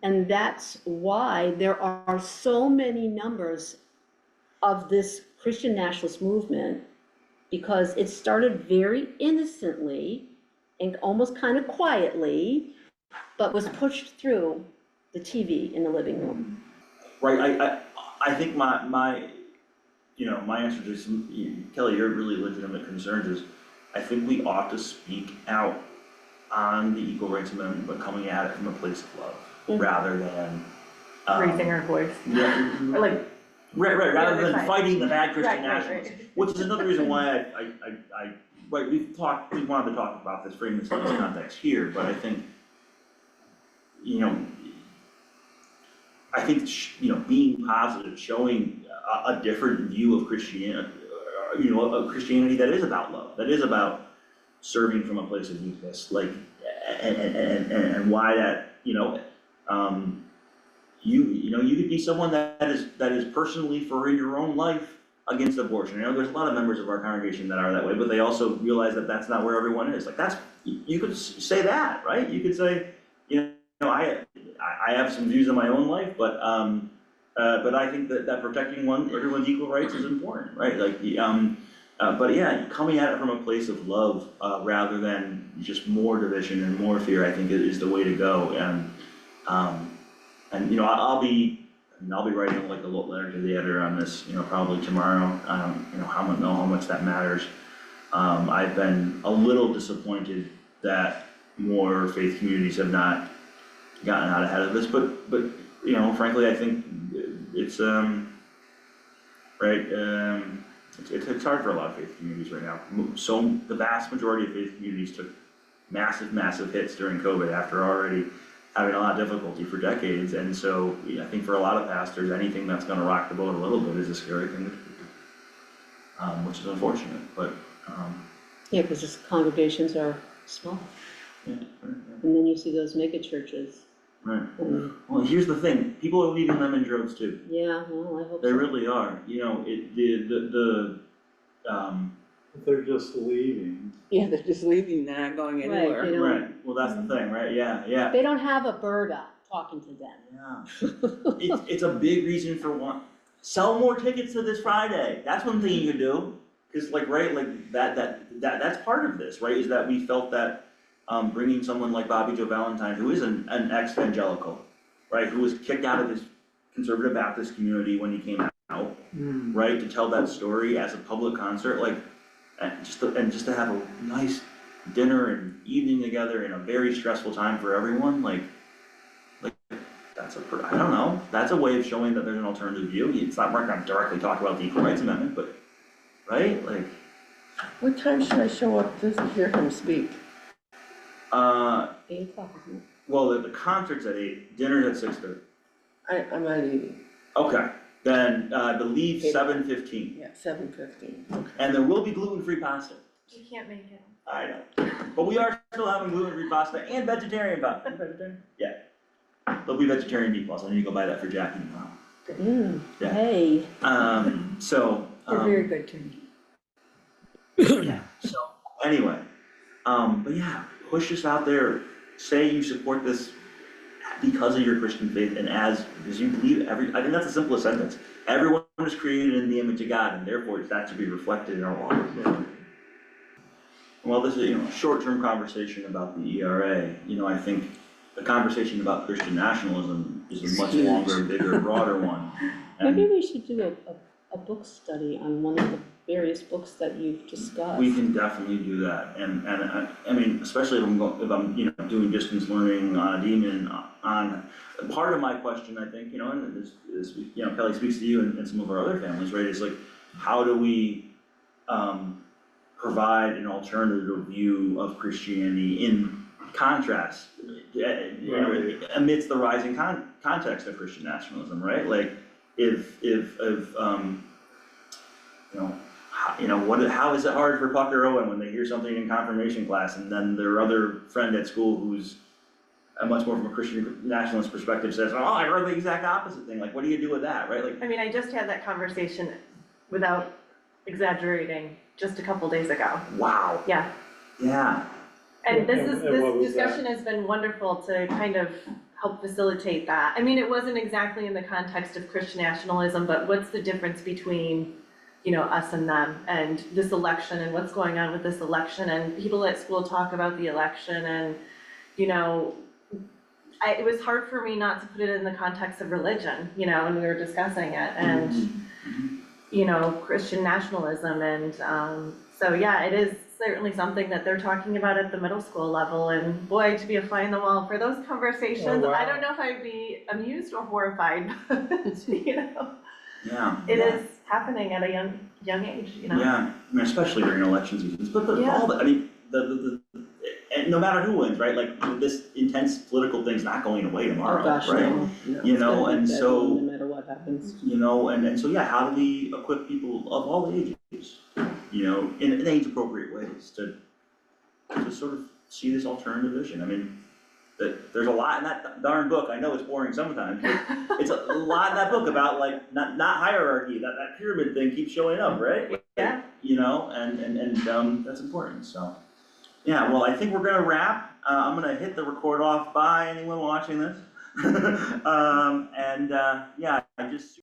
And that's why there are so many numbers of this Christian nationalist movement, because it started very innocently and almost kind of quietly, but was pushed through the TV in the living room. Right, I think my answer to Kelly, your really legitimate concerns is, I think we ought to speak out on the Equal Rights Amendment, but coming at it from a place of love, rather than Raising our voice, yeah, or like, right, rather than fine. fighting the bad Christian Right. nationalists, which is another reason why we wanted to talk about this, frame this in this context here, but I think, being positive, showing a different view of Christianity, of Christianity that is about love, that is about serving from a place of weakness, like, and why that, you could be someone that is personally for in your own life against abortion. There's a lot of members of our congregation that are that way, but they also realize that that's not where everyone is. Like, you could say that, right? You could say, I have some views in my own life, but I think that protecting everyone's equal rights is important, right? Like, but yeah, coming at it from a place of love, rather than just more division and more fear, I think is the way to go. And I'll be writing like a letter to the editor on this, probably tomorrow. I don't know how much that matters. I've been a little disappointed that more faith communities have not gotten out ahead of this, but frankly, I think it's it's hard for a lot of faith communities right now. So the vast majority of faith communities took massive hits during COVID after already having a lot of difficulty for decades, and so I think for a lot of pastors, anything that's going to rock the boat a little bit is a scary thing to do, which is unfortunate, but Yeah, because the congregations are small, yeah. and then you see those mega churches. Right. And, Well, here's the thing: people are leaving them in droves too. yeah, well, I hope They so. really are. They're just leaving. Yeah, they're just leaving, they're not going Right, anywhere. they don't- Right. Well, that's the thing, right? Yeah. They don't have a bird up talking to them. Yeah. It's a big reason for one. Sell more tickets to this Friday. That's one thing you could do. Cause that's part of this, right? Is that we felt that bringing someone like Bobby Joe Valentine, who is an ex-evangelical, right? Who was kicked out of his conservative Baptist community when he came out, right? To tell that story as a public concert, like, and just to have a nice dinner and evening together in a very stressful time for everyone, like I don't know, that's a way of showing that there's an alternative view. It's not, we're not directly talk about the Equal Rights Amendment, but, right, like. What time should I show up to hear him speak? 8 o'clock, isn't it? Well, the concert's at 8, dinner's at 6:30. I'm at 80, Okay, then, I believe 8. 7:15, yeah, 7:15. and there will be gluten-free pasta. you can't make it. I know, but we are still having gluten-free pasta and vegetarian pasta. Vegetarian? Yeah. there'll be vegetarian meatballs, I need to go buy that for Jackie tomorrow. Yeah. Hey, So, they're very good to me. yeah, so, anyway, but yeah, push this out there, say you support this because of your Christian faith and because you believe I think that's the simplest sentence. Everyone is created in the image of God, and therefore that should be reflected in our lives. Well, this is, a short-term conversation about the ERA, I think the conversation about Christian nationalism is a much longer, bigger, broader one. And Maybe we should do a book study on one of the various books that you've discussed. we can definitely do that, and I mean, especially if I'm doing distance learning on a demon, on, part of my question, I think, and this, Kelly speaks to you and some of our other families, right, is like, how do we, provide an alternative view of Christianity in contrast, amidst the rising context of Christian nationalism, right? Like, how is it hard for Puck or Owen when they hear something in confirmation class and then their other friend at school who's much more from a Christian nationalist perspective says, oh, I heard the exact opposite thing, like, what do you do with that, right? Like, I mean, I just had that conversation without exaggerating just a couple days ago. wow, Yeah. yeah, And And what this was that? discussion has been wonderful to kind of help facilitate that. I mean, it wasn't exactly in the context of Christian nationalism, but what's the difference between, us and them, and this election, and what's going on with this election, and people at school talk about the election, and, it was hard for me not to put it in the context of religion, when we were discussing it, and, Christian nationalism, and, so yeah, it is certainly something that they're talking about at the middle school level, and boy, to be a fly in the wall for those conversations, Oh, wow. I don't know if I'd be amused or horrified, but, yeah. it is happening at a young age, Yeah, I mean, especially during election seasons, but Yeah. all the, I mean, and no matter who wins, right, like, this intense political thing's not going away tomorrow, Oh, gosh, right? no. You know, and It's so- No matter what happens. And so, yeah, how do we equip people of all ages, in age-appropriate ways to sort of see this alternative vision? I mean, there's a lot in that darn book, I know it's boring sometimes, but it's a lot in that book about, like, not hierarchy, that pyramid thing keeps showing up, right? Yeah. And that's important, so. Yeah, well, I think we're gonna wrap, I'm gonna hit the record off, bye, anyone watching this? Yeah, I just